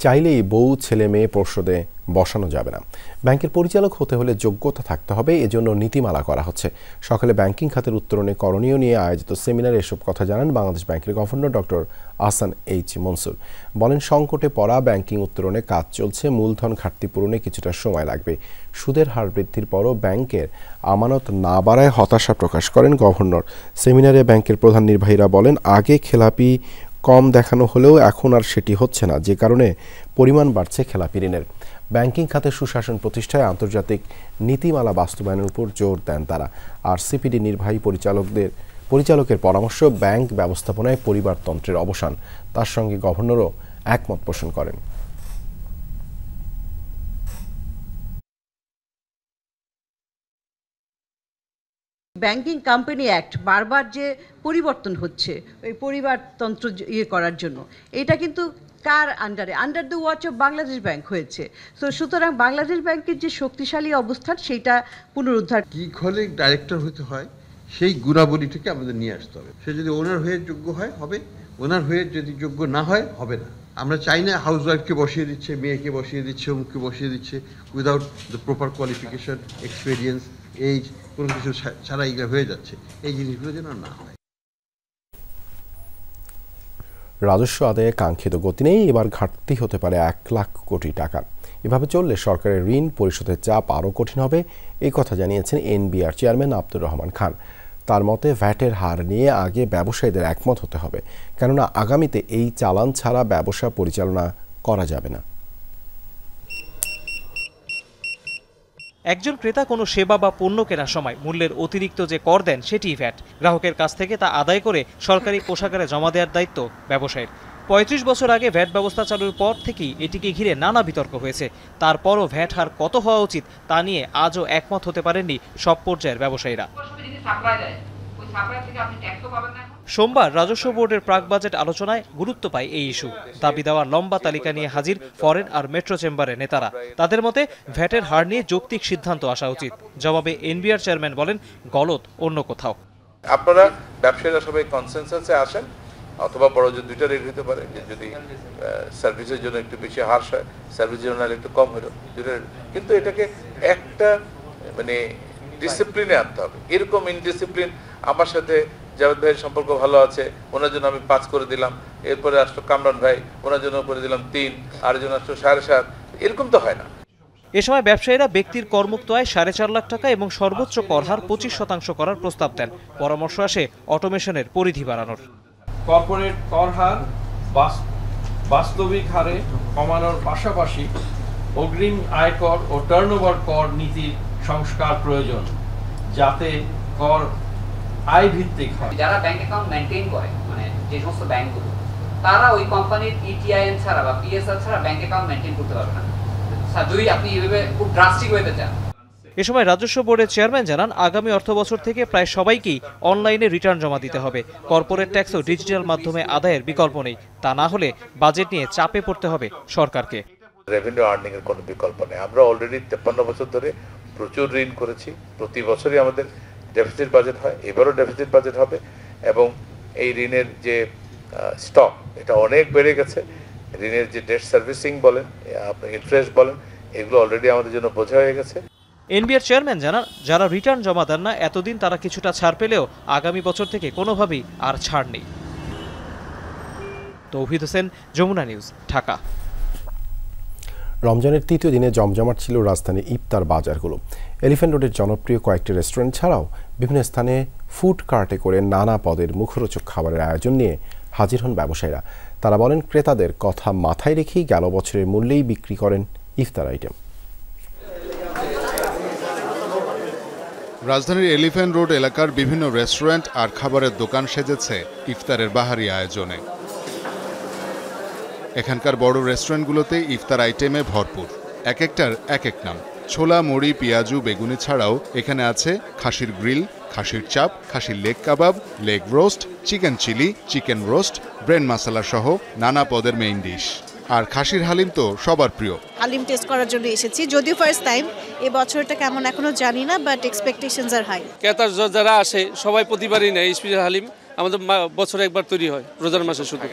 চাইলেই বউ ছেলে মেয়ে পর্ষদে বসানো যাবে না। ব্যাংকের পরিচালক হতে হলে যোগ্যতা থাকতে হবে, এজন্য নীতিমালা করা হচ্ছে। সকালে ব্যাংকিং খাতের উত্তরণে করণীয় নিয়ে আয়োজিত সেমিনারে এসব কথা জানান বাংলাদেশ ব্যাংকের governor doctor Ahsan H Mansur. বলেন, সংকটে পড়া ব্যাংকিং উত্তরণে কাজ চলছে, মূলধন ঘাটতি পূরণে কিছুটা সময় লাগবে। সুদের হার বৃদ্ধির পরও ব্যাংকের আমানত না বাড়ায় হতাশা প্রকাশ করেন গভর্নর। সেমিনারে ব্যাংকের প্রধান নির্বাহীরা বলেন, আগে খেলাপি কম দেখানো হলেও এখন আর সেটি হচ্ছে না, যে কারণে পরিমাণ বাড়ছে খেলাপি ঋণের। ব্যাংকিং খাতে সুশাসন প্রতিষ্ঠায় আন্তর্জাতিক নীতিমালা বাস্তবায়নের উপর জোর দেন তারা। আর সিপিডি নির্বাহী পরিচালকের পরামর্শ, ব্যাংক ব্যবস্থাপনায় পরিবারতন্ত্রের অবসান। তার সঙ্গে গভর্নরও একমত পোষণ করেন। ব্যাংকিং কোম্পানি অ্যাক্ট বারবার যে পরিবর্তন হচ্ছে ওই পরিবারতন্ত্র করার জন্য, এটা কিন্তু কার আন্ডারে? Under the watch of Bangladesh bank হয়েছে। তো সুতরাং বাংলাদেশ ব্যাংকের যে শক্তিশালী অবস্থান সেইটা পুনরুদ্ধার। কি হলে ডাইরেক্টর হতে হয় সেই গুণাবলীটাকে আমাদের নিয়ে আসতে হবে। সে যদি ওনার হয়ে যোগ্য হয় হবে, ওনার হয়ে যদি যোগ্য না হয় হবে না। আমরা চাই না হাউস ওয়াইফকে বসিয়ে দিচ্ছে, মেয়েকে বসিয়ে দিচ্ছে, অমুককে বসিয়ে দিচ্ছে without the proper qualification, experience, age, কোনো কিছু ছাড়া এগুলো হয়ে যাচ্ছে। এই জিনিসগুলো যেন না হয়। রাজস্ব আদায়ে কাঙ্ক্ষিত গতি নেই, এবার ঘাটতি হতে পারে 1 লাখ কোটি টাকা। এভাবে চললে সরকারের ঋণ পরিশোধের চাপ আরও কঠিন হবে, এই কথা জানিয়েছেন এনবিআর চেয়ারম্যান আব্দুর রহমান খান। তার মতে, ভ্যাটের হার নিয়ে আগে ব্যবসায়ীদের একমত হতে হবে, কেননা আগামীতে এই চালান ছাড়া ব্যবসা পরিচালনা করা যাবে না। একজন ক্রেতা কোনো সেবা বা পণ্য কেনার সময় মূল্যের অতিরিক্ত যে কর দেন সেটিই ভ্যাট। গ্রাহকের কাছ থেকে তা আদায় করে সরকারি কোষাগারে জমা দেওয়ার দায়িত্ব ব্যবসায়ীর। 35 বছর আগে ভ্যাট ব্যবস্থা চালুর পর থেকেই এটিকে ঘিরে নানা বিতর্ক হয়েছে। তারপরও ভ্যাট হার কত হওয়া উচিত তা নিয়ে আজও একমত হতে পারেননি সব পর্যায়ের ব্যবসায়ীরা। সোমবার রাজস্ব বোর্ডের প্রাক বাজেট আলোচনায় গুরুত্ব পায় এই ইস্যু। দাবি দেওয়ার লম্বা তালিকা নিয়ে হাজির ফরেন আর মেট্রো চেম্বারের নেতারা। তাদের মতে ভ্যাটের হার নিয়ে যৌক্তিক সিদ্ধান্ত আসা উচিত। জবাবে এনবিআর চেয়ারম্যান বলেন, গলত অন্য কোথাও। আপনারা ব্যবসায়ীরা সবাই কনসেনসাসে আসেন, অথবা বড় যে দুইটা রেট হতে পারে, যে যদি সার্ভিসের জন্য একটু বেশি হার্স হয়, সার্ভিসের জন্য একটু কম হলো, কিন্তু এটাকে একটা মানে ডিসিপ্লিনে আনতে হবে। এরকম ইনডিসিপ্লিন, আমার সাথে জাভেদ ভাইয়ের সম্পর্ক ভালো আছে, ওনার জন্য আমি 5 করে দিলাম, এরপরে আসলো কামরান ভাই, ওনার জন্য করে দিলাম 3, আর জন্য আসলো 7.5, এরকম তো হয় না। এ সময় ব্যবসায়ীরা ব্যক্তির করমুক্ত আয় 4.5 লাখ টাকা এবং সর্বোচ্চ কর হার 25% করার প্রস্তাব দেন। পরামর্শ আসে অটোমেশনের পরিধি বাড়ানোর। কর্পোরেট কর হার বাস্তবিক হারে কমানোর পাশাপাশি অগ্রিম আয়কর ও টার্নওভার কর নীতির সংস্কার প্রয়োজন, যাতে কর আয় ভিত্তিক হয়। যারা ব্যাংক অ্যাকাউন্ট মেইনটেইন করে, মানে যে সমস্ত ব্যাংকগুলো, তারা ওই কোম্পানির ইটিআইএন ছাড়া বা পিএসএল ছাড়া ব্যাংক অ্যাকাউন্ট মেইনটেইন করতে পারবে না, যদি আপনি এইভাবে খুব ড্রাস্টিক ওয়েতে চান। এ সময় রাজস্ব বোর্ডের চেয়ারম্যান জানান, আগামী অর্থবছর থেকে প্রায় সবাইকেই অনলাইনে রিটার্ন জমা দিতে হবে। কর্পোরেট ট্যাক্সও ডিজিটাল মাধ্যমে আদায়ের বিকল্প নেই। তা না হলে বাজেট নিয়ে চাপে পড়তে হবে সরকারকে। রেভিনিউ আর্নিং এর কোনো বিকল্প নেই। আমরা অলরেডি 53 বছর ধরে প্রচুর ঋণ করেছি। প্রতি বছরই আমাদের ডেফিসিট বাজেট হয়, এবারও ডেফিসিট বাজেট হবে, এবং এই ঋণের যে স্টক এটা অনেক বেড়ে গেছে। ঋণের যে ডেট সার্ভিসিং বলেন, আপনি ইন্টারেস্ট বলেন, এগুলো অলরেডি আমাদের জন্য বোঝা হয়ে গেছে। এনবিআর চেয়ারম্যান জানান, যারা রিটার্ন জমা দেন না এতদিন তারা কিছুটা ছাড় পেলেও আগামী বছর থেকে কোনোভাবেই আর ছাড় নেই। তৌহিদ হোসেন, যমুনা নিউজ, ঢাকা। রমজানের 3য় দিনে জমজমাট ছিল রাজধানীর ইফতার বাজারগুলো। এলিফ্যান্ট রোডের জনপ্রিয় কয়েকটি রেস্টুরেন্ট ছাড়াও বিভিন্ন স্থানে ফুড কার্টে করে নানা পদের মুখরোচক খাবারের আয়োজন নিয়ে হাজির হন ব্যবসায়ীরা। তারা বলেন, ক্রেতাদের কথা মাথায় রেখেই গেল বছরের মূল্যেই বিক্রি করেন ইফতার আইটেম। রাজধানীর এলিফ্যান্ট রোড এলাকার বিভিন্ন রেস্টুরেন্ট আর খাবারের দোকান সেজেছে ইফতারের বাহারি আয়োজনে। এখানকার বড় রেস্টুরেন্টগুলোতে ইফতার আইটেমে ভরপুর, এক একটার এক এক নাম। ছোলা, মুড়ি, পেঁয়াজু, বেগুনি ছাড়াও এখানে আছে খাসির গ্রিল, খাসির চাপ, খাসির লেগ কাবাব, leg roast, chicken chilli, chicken roast, brain masala সহ নানা পদের মেইন ডিশ। আর খাসির হালিম তো সবার প্রিয়। হালিম টেস্ট করার জন্য এসেছি, যদিও ফার্স্ট টাইম। এই বছরটা কেমন এখনো জানি না, বাট এক্সপেকটেশনস আর হাই। ক্রেতা যারা আসে সবাই প্রতিবারই নেয় স্পেশাল হালিম। আমাদের বছরে একবার তৈরি হয় রোজার মাসে শুধু।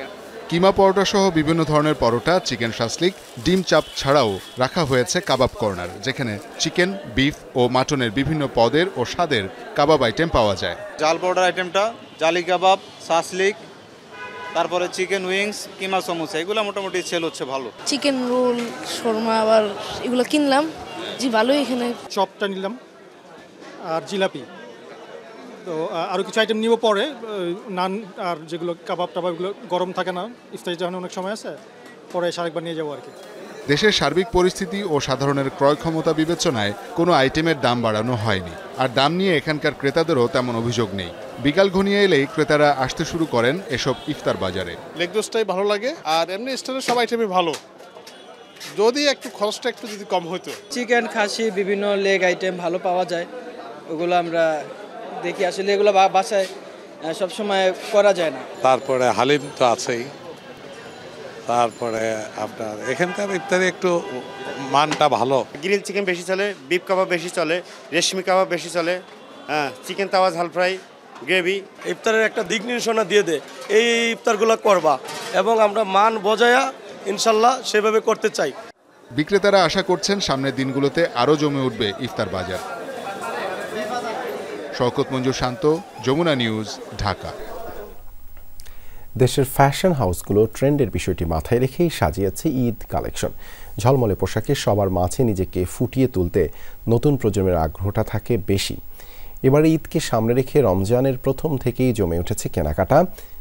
কিমা পরোটা সহ বিভিন্ন ধরনের পরোটা, চিকেন শাসলিক, ডিম চাপ ছাড়াও রাখা হয়েছে কাবাব কর্নার, যেখানে চিকেন, বিফ ও মাটনের বিভিন্ন পদের ও স্বাদের কাবাব আইটেম পাওয়া যায়। জাল পরোটার আইটেমটা, জালি কাবাব, শাসলিক, তারপরে চিকেন উইংস, কিমা সমোসা, এগুলো মোটামুটি সেল হচ্ছে ভালো। চিকেন রোল, শর্মা আবার এগুলো কিনলাম, জি ভালোই। এখানে চপটা নিলাম আর জিলাপি, তো আরও কিছু আইটেম নিব পরে, নান আর যেগুলো কাবাব টাবাব এগুলো গরম থাকে না, ইফতারি যখন অনেক সময় আছে, পরে এসে আরেকবার নিয়ে যাবো আর কি। দেশের সার্বিক পরিস্থিতি ও সাধারণের ক্রয় ক্ষমতা বিবেচনায় কোনো আইটেমের দাম বাড়ানো হয়নি, আর দাম নিয়ে এখানকার ক্রেতাদেরও তেমন অভিযোগ নেই। বিকাল ঘনিয়ে এলেই ক্রেতারা আসতে শুরু করেন এসব ইফতার বাজারে। লেগ রোস্টটাই ভালো লাগে, আর এমনি স্টোরের সব আইটেমই ভালো, যদি একটু খরচটা একটু যদি কম হতো। চিকেন, খাসি, বিভিন্ন লেগ আইটেম ভালো পাওয়া যায়, ওগুলো আমরা দেখি। আসলে এগুলো বাসায় সবসময় করা যায় না। তারপরে হালিম তো আছেই, তারপরে আপনার এখানকার ইফতারি একটু মানটা ভালো। গ্রিল চিকেন বেশি চলে, বিফ কাবাব বেশি চলে, রেশমি কাবাব বেশি চলে, হ্যাঁ, চিকেন তাওয়া ঝাল ফ্রাই, গ্রেভি। ইফতারের একটা দিক নির্দেশনা দিয়ে দে, এই ইফতারগুলো করবা, এবং আমরা মান বজায়া ইনশাল্লাহ সেভাবে করতে চাই। বিক্রেতারা আশা করছেন সামনের দিনগুলোতে আরও জমে উঠবে ইফতার বাজার। শওকত মঞ্জুর শান্ত, যমুনা নিউজ, ঢাকা। দেশের ফ্যাশন হাউসগুলো ট্রেন্ডের বিষয়টি মাথায় রেখেই সাজিয়েছে ঈদ কালেকশন। ঝলমলে পোশাকে সবার মাঝে নিজেকে ফুটিয়ে তুলতে নতুন প্রজন্মের আগ্রহটা থাকে বেশি। এবারে ঈদকে সামনে রেখে রমজানের প্রথম থেকেই জমে উঠেছে কেনাকাটা।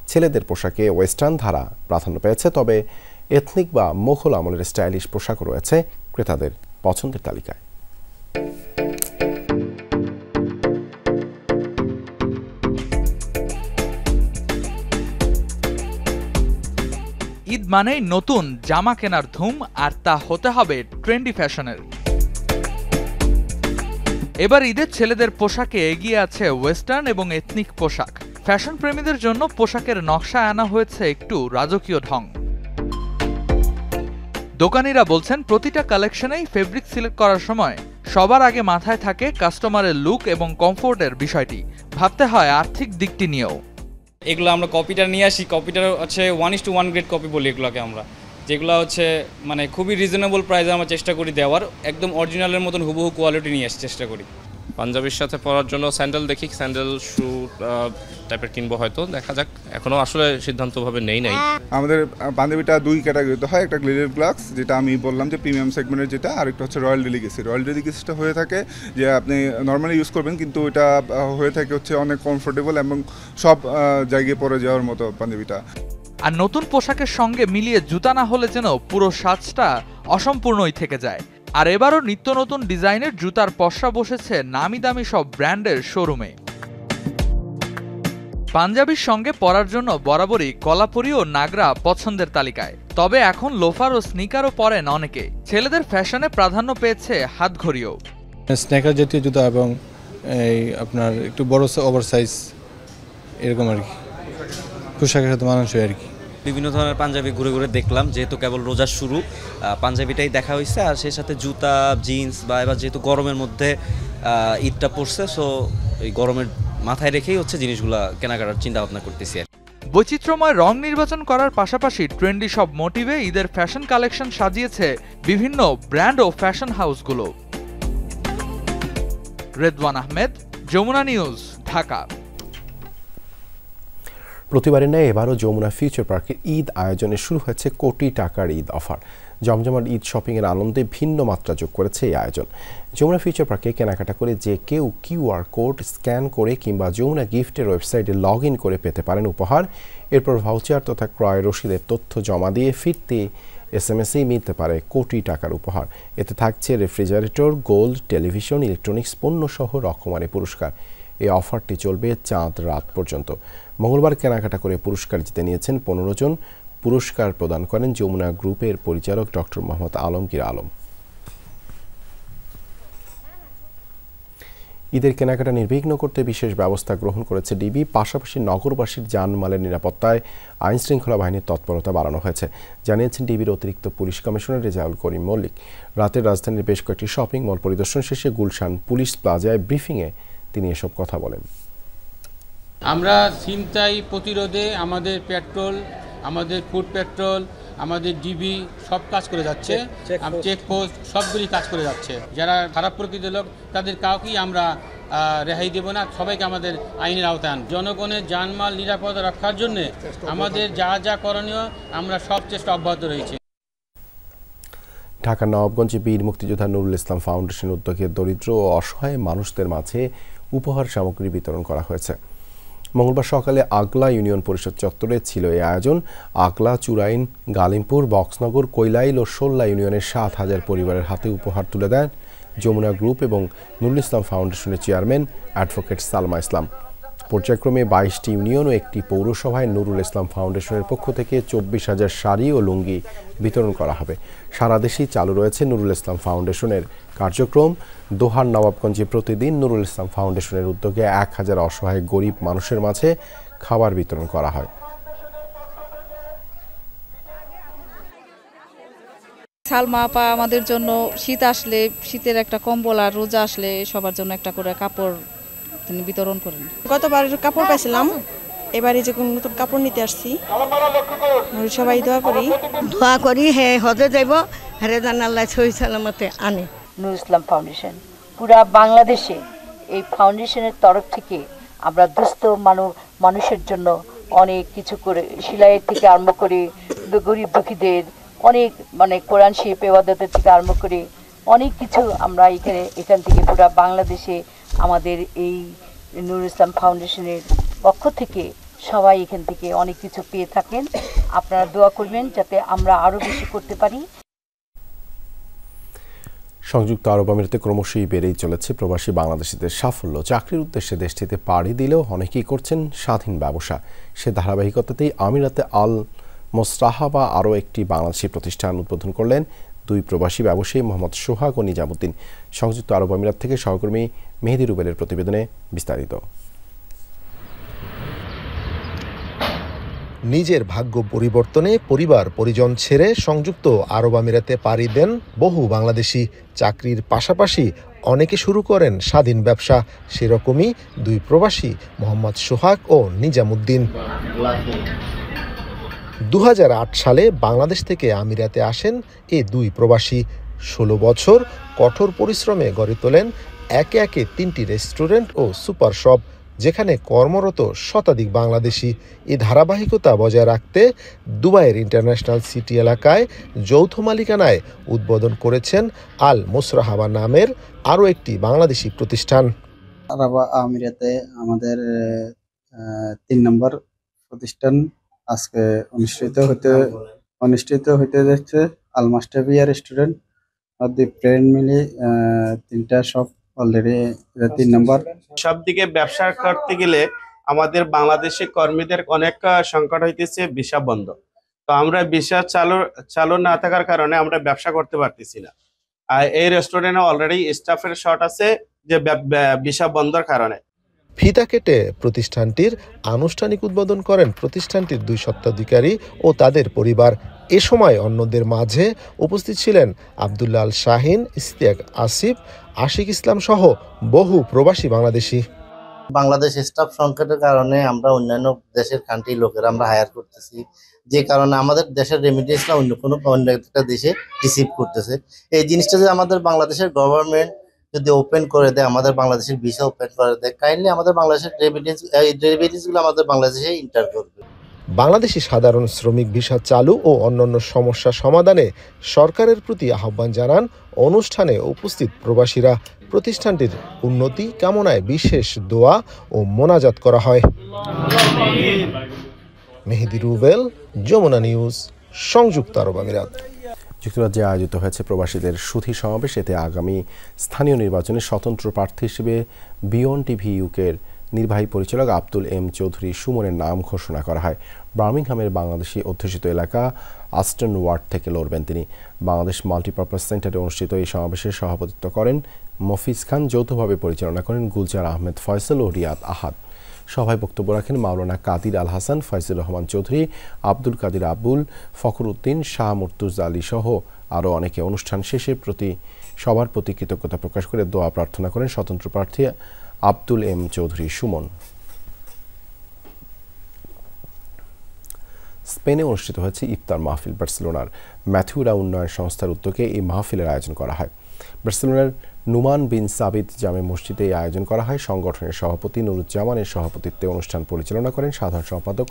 ছেলেদের পোশাকে ওয়েস্টার্ন ধারা প্রাধান্য পেয়েছে, তবে এথনিক বা মোঘল আমলের স্টাইলিশ পোশাকও রয়েছে ক্রেতাদের পছন্দের তালিকায়। ঈদ মানেই নতুন জামা কেনার ধুম, আর তা হতে হবে ট্রেন্ডি ফ্যাশনের। এবার ঈদের ছেলেদের পোশাকে এগিয়ে আছে ওয়েস্টার্ন এবং এথনিক পোশাক। ফ্যাশন প্রেমীদের জন্য পোশাকের নকশা আনা হয়েছে একটু রাজকীয় ঢং। দোকানিরা বলছেন প্রতিটা কালেকশনেই ফেব্রিক সিলেক্ট করার সময় সবার আগে মাথায় থাকে কাস্টমারের লুক এবং কমফোর্টের বিষয়টি। ভাবতে হয় আর্থিক দিকটি নিয়েও। এগুলো আমরা কপিটা নিয়ে আসি, কপিটার হচ্ছে 1:1 গ্রেড কপি বলি এগুলোকে আমরা, যেগুলো হচ্ছে মানে খুবই রিজনেবল প্রাইসে আমরা চেষ্টা করি দেওয়ার, একদম অরিজিনালের মতন হুবহু কোয়ালিটি নিয়ে আসতে চেষ্টা করি। পাঞ্জাবির সাথে পরার জন্য স্যান্ডেল দেখি, স্যান্ডেল শু টাইপের কিনবো, হয়তো দেখা যাক, এখনো আসলে সিদ্ধান্তভাবে নেই নাই। আমাদের পাঞ্জাবিটা দুই ক্যাটাগরিতে হয়, একটা গ্লিটার গ্লাক্স যেটা আমি বললাম যে প্রিমিয়াম সেগমেন্টের যেটা, আর একটা হচ্ছে রয়্যাল ডেলিকেসি। রয়্যাল ডেলিকেসিটা হয়ে থাকে যে আপনি নর্মালি ইউজ করবেন, কিন্তু এটা হয়ে থাকে হচ্ছে অনেক কমফোর্টেবল এবং সব জায়গায় পরে যাওয়ার মতো পাঞ্জাবিটা। আর নতুন পোশাকের সঙ্গে মিলিয়ে জুতা না হলে যেন পুরো সাজটা অসম্পূর্ণই থেকে যায়। আর এবারও নিত্য নতুন ডিজাইনের জুতার পসরা বসেছে নামি দামি সব ব্র্যান্ডের শোরুমে। পাঞ্জাবির সঙ্গে পরার জন্য বরাবরই কলাপুরি ও নাগরা পছন্দের তালিকায়, তবে এখন লোফার ও স্নিকারও পরেন অনেকে। ছেলেদের ফ্যাশনে প্রাধান্য পেয়েছে হাতঘড়িও। স্ন্যাকার জাতীয় জুতা এবং এই আপনার একটু বড় ওভারসাইজ এরকম আর কি পোশাকের সাথে মানানসই আর কি। বিভিন্ন ধরনের পাঞ্জাবি ঘুরে ঘুরে দেখলাম, যেহেতু কেবল রোজার শুরু, পাঞ্জাবিটাই দেখা হয়েছে। আর সেই সাথে জুতা, জিন্স, বা এবার যেহেতু গরমের মধ্যে ঈদটা পড়ছে, সো এই গরমের মাথায় রেখেই হচ্ছে জিনিসগুলো কেনাকাটার চিন্তা ভাবনা করতেছি। বৈচিত্র্যময় রং নির্বাচন করার পাশাপাশি ট্রেন্ডি সব মোটিভে ঈদের ফ্যাশন কালেকশন সাজিয়েছে বিভিন্ন ব্র্যান্ড ও ফ্যাশন হাউসগুলো। রেদওয়ান আহমেদ, যমুনা নিউজ, ঢাকা। প্রতিবারের ন্যায় এবারও যমুনা ফিউচার পার্কের ঈদ আয়োজনে শুরু হয়েছে কোটি টাকার ঈদ অফার। জমজমাট ঈদ শপিংয়ের আনন্দে ভিন্ন মাত্রা যোগ করেছে এই আয়োজন। যমুনা ফিউচার পার্কে কেনাকাটা করে যে কেউ কিউআর কোড স্ক্যান করে কিংবা যমুনা গিফটের ওয়েবসাইটে লগ ইন করে পেতে পারেন উপহার। এরপর ভাউচার তথা ক্রয় রসিদের তথ্য জমা দিয়ে ফিরতে এসএমএসেই মিলতে পারে কোটি টাকার উপহার। এতে থাকছে রেফ্রিজারেটর, গোল্ড, টেলিভিশন, ইলেকট্রনিক্স পণ্য সহ রকমারি পুরস্কার। এই অফারটি চলবে চাঁদ রাত পর্যন্ত। মঙ্গলবার কেনাকাটা করে পুরস্কার জিতে নিয়েছেন 15 জন। পুরস্কার প্রদান করেন যমুনা গ্রুপের পরিচালক ডক্টর মোহাম্মদ আলমগীর আলম। ঈদের কেনাকাটা নির্বিঘ্ন করতে বিশেষ ব্যবস্থা গ্রহণ করেছে ডিবি। পাশাপাশি নগরবাসীর জানমালের নিরাপত্তায় আইন শৃঙ্খলা বাহিনীর তৎপরতা বাড়ানো হয়েছে, জানিয়েছেন ডিবির অতিরিক্ত পুলিশ কমিশনার রেজাউল করিম মল্লিক। রাতে রাজধানীর বেশ কয়েকটি শপিং মল পরিদর্শন শেষে গুলশান পুলিশ প্লাজায় ব্রিফিংয়ে তিনি এসব কথা বলেন। আমরা ছিনতাই প্রতিরোধে আমাদের পেট্রোল আমাদের ফুড পেট্রোল, আমাদের ডিবি সব কাজ করে যাচ্ছে, চেকপোস্ট সবগুলি কাজ করে যাচ্ছে। যারা খারাপ প্রকৃতির লোক তাদের কাউকেই আমরা রেহাই দেব না, সবাইকে আমাদের আইনের আওতায় আনব। জনগণের জানমাল নিরাপদ রক্ষার জন্য আমাদের যা যা করণীয় আমরা সব চেষ্টা অব্যাহত রয়েছে। ঢাকার নবাবগঞ্জে বীর মুক্তিযোদ্ধা নুরুল ইসলাম ফাউন্ডেশন উদ্যোগে দরিদ্র ও অসহায় মানুষদের মাঝে উপহার সামগ্রী বিতরণ করা হয়েছে। মঙ্গলবার সকালে আগলা ইউনিয়ন পরিষদ চত্বরে ছিল এই আয়োজন। আগলা, চুরাইন, গালিমপুর, বক্সনগর, কৈলাইল ও সোল্লা ইউনিয়নের 7,000 পরিবারের হাতে উপহার তুলে দেন যমুনা গ্রুপ এবং নুরুল ইসলাম ফাউন্ডেশনের চেয়ারম্যান অ্যাডভোকেট সালমা ইসলাম। পর্যায়ক্রমে 22টি ইউনিয়ন ও একটি পৌরসভায় নুরুল ইসলাম ফাউন্ডেশনের পক্ষ থেকে 24,000 শাড়ি ও লুঙ্গি বিতরণ করা হবে। সারা দেশেই চালু রয়েছে নুরুল ইসলাম ফাউন্ডেশনের কার্যক্রম। দোহার নবাবগঞ্জে প্রতিদিন নুরুল ইসলাম ফাউন্ডেশনের উদ্যোগে 1000 অসহায় গরিব মানুষের মাঝে খাবার বিতরণ করা হয়। সালমা আপা আমাদের জন্য শীত আসলে শীতের একটা কম্বল আর রোজা আসলে সবার জন্য একটা করে কাপড় তিনি বিতরণ করেন। গতবার কাপড় পাইছিলাম, এবারে যে নতুন কাপড় নিতে আসছি। সবাই দোয়া করি হ্যাঁ হজে যাইব, হ্যাঁ জান আল্লাহ সহি সালামতে আনে। নুরুল ইসলাম ফাউন্ডেশন পুরা বাংলাদেশে এই ফাউন্ডেশনের তরফ থেকে আমরা দুস্থ মানুষের জন্য অনেক কিছু করে, সেলাইয়ের থেকে আরম্ভ করে গরিব দুঃখীদের অনেক কোরআন শিল্প ইবাদতের থেকে আরম্ভ করে অনেক কিছু আমরা এখান থেকে পুরা বাংলাদেশে আমাদের এই নুরুল ইসলাম ফাউন্ডেশনের পক্ষ থেকে সবাই এখান থেকে অনেক কিছু পেয়ে থাকেন। আপনারা দোয়া করবেন যাতে আমরা আরও বেশি করতে পারি। সংযুক্ত আরব আমিরাতে ক্রমশই বেড়েই চলেছে প্রবাসী বাংলাদেশিদের সাফল্য। চাকরির উদ্দেশ্যে দেশটিতে পাড়ি দিলেও অনেকেই করছেন স্বাধীন ব্যবসা। সে ধারাবাহিকতাতেই আমিরাতে আল মোস্তাহাবা আরও একটি বাংলাদেশি প্রতিষ্ঠান উদ্বোধন করলেন 2 প্রবাসী ব্যবসায়ী মোহাম্মদ সোহাগ ও নিজামুদ্দিন। সংযুক্ত আরব আমিরাত থেকে সহকর্মী মেহেদি রুবেলের প্রতিবেদনে বিস্তারিত। নিজের ভাগ্য পরিবর্তনে পরিবার পরিজন ছেড়ে সংযুক্ত আরব আমিরাতে পাড়ি দেন বহু বাংলাদেশি। চাকরির পাশাপাশি অনেকে শুরু করেন স্বাধীন ব্যবসা। সেরকমই 2 প্রবাসী মোহাম্মদ সোহাগ ও নিজামুদ্দিন। 2008 সালে বাংলাদেশ থেকে আমিরাতে আসেন এই 2 প্রবাসী। 16 বছর কঠোর পরিশ্রমে গড়ে তোলেন একে একে 3টি রেস্টুরেন্ট ও সুপার শপ, যেখানে কর্মরত শতাধিক বাংলাদেশি। এই ধারাবাহিকতা বজায় রাখতে দুবাইয়ের ইন্টারন্যাশনাল সিটি এলাকায় যৌথ মালিকানায় উদ্বোধন করেছেন আল মোসরাহাবা নামের আরও একটি বাংলাদেশি প্রতিষ্ঠান। আরব আমিরাতে আমাদের 3 নম্বর প্রতিষ্ঠান আজকে অনুষ্ঠিত হতে যাচ্ছে। আল মাস্টাবিয়া রেস্টুরেন্ট আর 2 ফ্রেন্ড মিলে 3টা শপ অলরেডি 3 নম্বর। সব দিকে ব্যবসা করতে গেলে আমাদের বাংলাদেশি কর্মীদের অনেক সংকট হইতেছে, ভিসা বন্ধ। তো আমরা ভিসা চালু না থাকার কারণে আমরা ব্যবসা করতে পারতেছি না। আর এই রেস্টুরেন্টে অলরেডি স্টাফের শর্ট আছে যে ভিসা বন্ধের কারণে। ফিতা কেটে প্রতিষ্ঠানটির আনুষ্ঠানিক উদ্বোধন করেন প্রতিষ্ঠানটির 2 স্বত্বাধিকারী ও তাদের পরিবার। এ সময় অন্যদের মাঝে উপস্থিত ছিলেন আব্দুল্লাহ আল শাহিন, ইস্তিয়াক আসিফ, আশিক ইসলাম সহ বহু প্রবাসী বাংলাদেশি। বাংলাদেশ স্টাফ সংকটের কারণে আমরা অন্যান্য দেশের কান্ট্রি লোকেরা আমরা হায়ার করতেছি, যে কারণে আমাদের দেশের রেমিটেন্সটা অন্য একটা দেশে রিসিভ করতেছে। এই জিনিসটা যে আমাদের বাংলাদেশের গভর্নমেন্ট যদি ওপেন করে দেয়, আমাদের বাংলাদেশের ভিসা ওপেন করে দেয়, কাইন্ডলি আমাদের বাংলাদেশের রেমিটেন্সগুলো আমাদের বাংলাদেশে ইন্টার করবে। বাংলাদেশি সাধারণ শ্রমিক ভিসা চালু ও অন্যান্য সমস্যা সমাধানে সরকারের প্রতি আহ্বান জানান অনুষ্ঠানে উপস্থিত প্রবাসীরা। প্রতিষ্ঠানটির উন্নতি কামনায় বিশেষ দোয়া ও মোনাজাত করা হয়। মেহেদি রুবেল, যমুনা নিউজ, সংযুক্ত আরব আমিরাত। যুক্তরাজ্যে আয়োজিত হয়েছে প্রবাসীদের সুধী সমাবেশ। এতে আগামী স্থানীয় নির্বাচনে স্বতন্ত্র প্রার্থী হিসেবে বিয়ন্ড টিভি ইউকের নির্বাহী পরিচালক আব্দুল এম চৌধুরী সুমনের নাম ঘোষণা করা হয়। বার্মিংহামের বাংলাদেশি অধ্যুষিত এলাকা আস্টন ওয়ার্ড থেকে লড়বেন তিনি। বাংলাদেশ মাল্টিপারপাস সেন্টারে অনুষ্ঠিত এই সমাবেশে সভাপতিত্ব করেন মফিজ খান, যৌথভাবে পরিচালনা করেন গুলজার আহমেদ ফয়সাল ও রিয়াদ আহাদ। সভায় বক্তব্য রাখেন মাওলানা কাদির আল হাসান, ফয়জুর রহমান চৌধুরী, আব্দুল কাদির আবুল, ফখর উদ্দিন, শাহ মুর্তুজা আলী সহ আরও অনেকে। অনুষ্ঠান শেষে সবার প্রতি কৃতজ্ঞতা প্রকাশ করে দোয়া প্রার্থনা করেন স্বতন্ত্র প্রার্থী আব্দুল এম চৌধুরী সুমন। স্পেনে অনুষ্ঠিত হয়েছে ইফতার মাহফিল। বার্সেলোনার ম্যাথুরা উন্নয়ন সংস্থার উদ্যোগে এই মাহফিলের আয়োজন করা হয়। বার্সেলোনার নুমান বিন সাবিত জামে মসজিদে এই আয়োজন করা হয়। সংগঠনের সভাপতি নুরুজ্জামানের সভাপতিত্বে অনুষ্ঠান পরিচালনা করেন সাধারণ সম্পাদক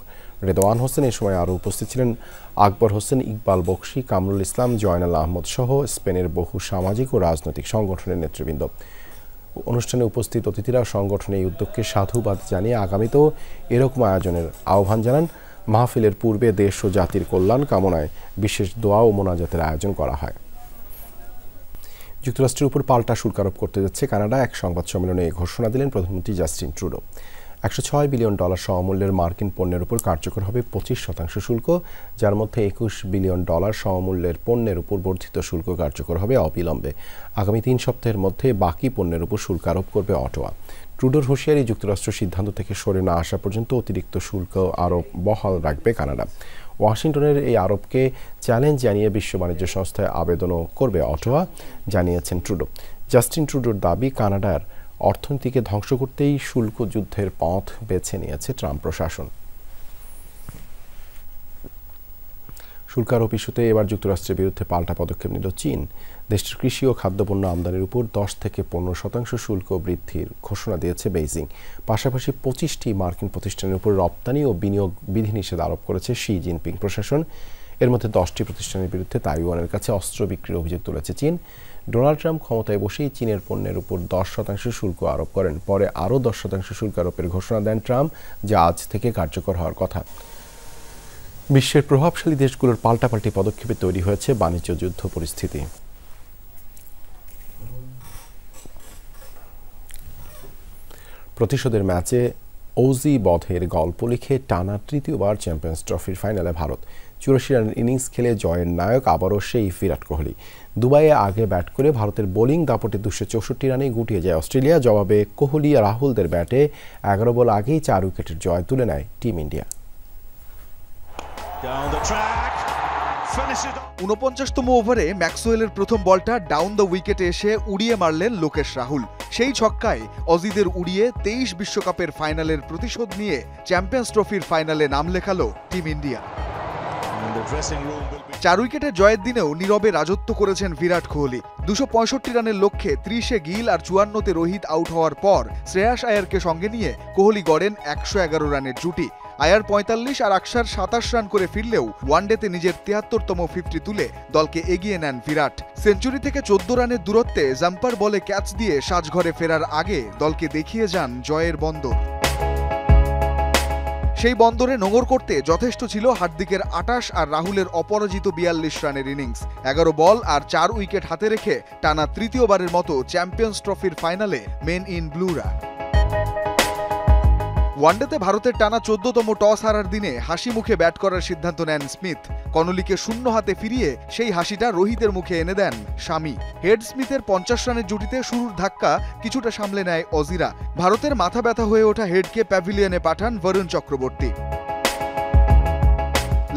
রেদওয়ান হোসেন। এই সময় আরও উপস্থিত ছিলেন আকবর হোসেন, ইকবাল বকশি, কামরুল ইসলাম, জয়নাল আহমদ সহ স্পেনের বহু সামাজিক ও রাজনৈতিক সংগঠনের নেতৃবৃন্দ। অনুষ্ঠানে উপস্থিত অতিথিরা সংগঠনের এই উদ্যোগকে সাধুবাদ জানিয়ে আগামীতেও এরকম আয়োজনের আহ্বান জানান। মাহফিলের পূর্বে দেশ ও জাতির কল্যাণ কামনায় বিশেষ দোয়া ও মোনাজাতের আয়োজন করা হয়। যুক্তরাষ্ট্রের উপর পাল্টা শুল্ক আরোপ করতে যাচ্ছে কানাডা। এক সংবাদ সম্মেলনে এই ঘোষণা দিলেন প্রধানমন্ত্রী জাস্টিন ট্রুডো। $106 বিলিয়ন সমমূল্যের মার্কিন পণ্যের উপর কার্যকর হবে 25% শুল্ক, যার মধ্যে $21 বিলিয়ন সমমূল্যের পণ্যের উপর বর্ধিত শুল্ক কার্যকর হবে অবিলম্বে। আগামী 3 সপ্তাহের মধ্যে বাকি পণ্যের উপর শুল্ক আরোপ করবে অটোয়া। ট্রুডোর হুঁশিয়ারি, যুক্তরাষ্ট্র সিদ্ধান্ত থেকে সরে না আসা পর্যন্ত অতিরিক্ত শুল্ক আরোপ বহাল রাখবে কানাডা। ওয়াশিংটনের এই আরোপকে চ্যালেঞ্জ জানিয়ে বিশ্ব বাণিজ্য সংস্থায় আবেদনও করবে অটোয়া, জানিয়েছেন ট্রুডো। জাস্টিন ট্রুডোর দাবি, কানাডার অর্থনীতিকে ধ্বংস করতেই শুল্ক যুদ্ধের পথ বেছে নিয়েছে ট্রাম্প প্রশাসন। শুল্ক আরোপ ইস্যুতে এবার যুক্তরাষ্ট্রের বিরুদ্ধে পাল্টা পদক্ষেপ নিল চীন। দেশটির কৃষি ও খাদ্যপণ্য আমদানির উপর 10 থেকে 15% শুল্ক বৃদ্ধির ঘোষণা দিয়েছে বেইজিং। পাশাপাশি 25টি মার্কিন প্রতিষ্ঠানের উপর রপ্তানি ও বিনিয়োগ বিধিনিষেধ আরোপ করেছে শি জিনপিং প্রশাসন। এর মধ্যে 10টি প্রতিষ্ঠানের বিরুদ্ধে তাইওয়ানের কাছে অস্ত্র বিক্রির অভিযোগ তুলেছে চীন। ডোনাল্ড ট্রাম্প ক্ষমতায় বসেই চীনের পণ্যের উপর 10% শুল্ক আরোপ করেন। পরে আরও 10% শুল্ক আরোপের ঘোষণা দেন ট্রাম্প, যা আজ থেকে কার্যকর হওয়ার কথা। বিশ্বের প্রভাবশালী দেশগুলোর পাল্টাপাল্টি পদক্ষেপে তৈরি হয়েছে বাণিজ্য যুদ্ধ পরিস্থিতি। প্রতিশোধের ম্যাচে ওজি বধের গল্প লিখে টানা তৃতীয়বার চ্যাম্পিয়ন্স ট্রফির ফাইনালে ভারত। 84 রানের ইনিংস খেলে জয়ের নায়ক আবারও সেই বিরাট কোহলি। দুবাইয়ে আগে ব্যাট করে ভারতের বোলিং দাপটে 264 রানে গুটিয়ে যায় অস্ট্রেলিয়া। জবাবে কোহলি আর রাহুলদের ব্যাটে 11 বল আগেই 4 উইকেটের জয় তুলে নেয় টিম ইন্ডিয়া। 49তম ওভারে ম্যাক্সওয়েলের প্রথম বলটা ডাউন দ্য উইকেটে এসে উড়িয়ে মারলেন লোকেশ রাহুল। সেই ছক্কায় অজিদের উড়িয়ে 23 বিশ্বকাপের ফাইনালের প্রতিশোধ নিয়ে চ্যাম্পিয়ন্স ট্রফির ফাইনালে নাম লেখালো টিম ইন্ডিয়া। 4 উইকেটে জয়ের দিনেও নীরবে রাজত্ব করেছেন বিরাট কোহলি। 265 রানের লক্ষ্যে 30-এ গিল আর 54-তে রোহিত আউট হওয়ার পর শ্রেয়াস আয়ারকে সঙ্গে নিয়ে কোহলি গড়েন 111 রানের জুটি। আয়ার 45 আর আকসার 27 রান করে ফিরলেও ওয়ানডেতে নিজের 73তম 50 তুলে দলকে এগিয়ে নেন বিরাট। সেঞ্চুরি থেকে 14 রানের দূরত্বে জাম্পার বলে ক্যাচ দিয়ে সাজঘরে ফেরার আগে দলকে দেখিয়ে যান জয়ের বন্দর। সেই বন্দরে নোঙর করতে যথেষ্ট ছিল হার্দিকের 28 আর রাহুলের অপরাজিত 42 রানের ইনিংস। 11 বল আর 4 উইকেট হাতে রেখে টানা তৃতীয়বারের মতো চ্যাম্পিয়ন্স ট্রফির ফাইনালে মেন ইন ব্লুরা। ওয়ানডেতে ভারতের টানা 14তম টস হারার দিনে হাসি মুখে ব্যাট করার সিদ্ধান্ত নেন স্মিথ। কনলিকে শূন্য হাতে ফিরিয়ে সেই হাসিটা রোহিতের মুখে এনে দেন শামি। হেড স্মিথের 50 রানের জুটিতে শুরুর ধাক্কা কিছুটা সামলে নেয় অজিরা। ভারতের মাথা ব্যথা হয়ে ওঠা হেডকে প্যাভিলিয়নে পাঠান বরুণ চক্রবর্তী।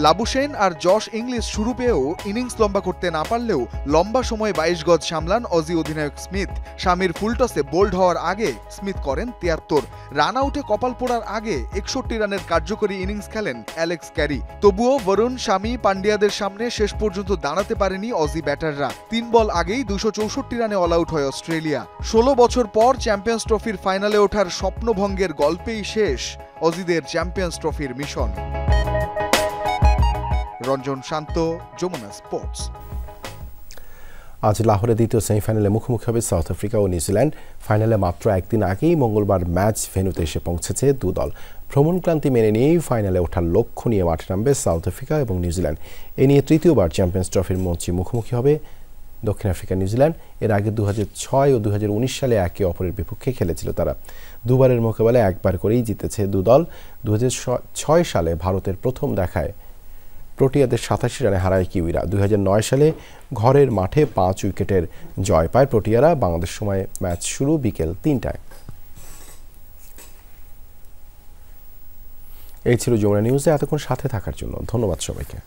লাবুশেন আর জশ ইংলিশ শুরু পেয়েও ইনিংস লম্বা করতে না পারলেও লম্বা সময়ে 22 গজ সামলান অজি অধিনায়ক স্মিথ। শামির ফুলটসে বোল্ড হওয়ার আগে স্মিথ করেন 73 রান আউটে কপাল পোড়ার আগে 61 রানের কার্যকরী ইনিংস খেলেন অ্যালেক্স ক্যারি। তবুও বরুণ, শামি, পান্ডিয়াদের সামনে শেষ পর্যন্ত দাঁড়াতে পারেনি অজি ব্যাটাররা। 3 বল আগেই 264 রানে অল আউট হয় অস্ট্রেলিয়া। 16 বছর পর চ্যাম্পিয়ন্স ট্রফির ফাইনালে ওঠার স্বপ্নভঙ্গের গল্পেই শেষ অজিদের চ্যাম্পিয়ন্স ট্রফির মিশন। রঞ্জন শান্ত, যমুনা স্পোর্টস। আজ লাহোরে দ্বিতীয় সেমিফাইনালে মুখোমুখি হবে সাউথ আফ্রিকা ও নিউজিল্যান্ড। ফাইনালে মাত্র একদিন আগেই মঙ্গলবার ম্যাচ ভেন্যুতে এসে পৌঁছেছে দু দল। ভ্রমণক্লান্তি মেনে নিয়েই ফাইনালে ওঠার লক্ষ্য নিয়ে মাঠে নামবে সাউথ আফ্রিকা এবং নিউজিল্যান্ড। এ নিয়ে তৃতীয়বার চ্যাম্পিয়ন্স ট্রফির মঞ্চে মুখোমুখি হবে দক্ষিণ আফ্রিকা নিউজিল্যান্ড। এর আগে 2006 ও 2019 সালে একে অপরের বিপক্ষে খেলেছিল তারা। দুবারের মোকাবেলায় একবার করেই জিতেছে দু দল। 2006 সালে ভারতের প্রথম দেখায় প্রোটিয়াদের 87 রানে হারায় কিউইরা। 2009 সালে ঘরের মাঠে 5 উইকেটের জয় পায় প্রোটিয়ারা। বাংলাদেশ সময়ে ম্যাচ শুরু বিকেল 3টায়। এই ছিল যমুনা নিউজে এতক্ষণ সাথে থাকার জন্য ধন্যবাদ সবাইকে।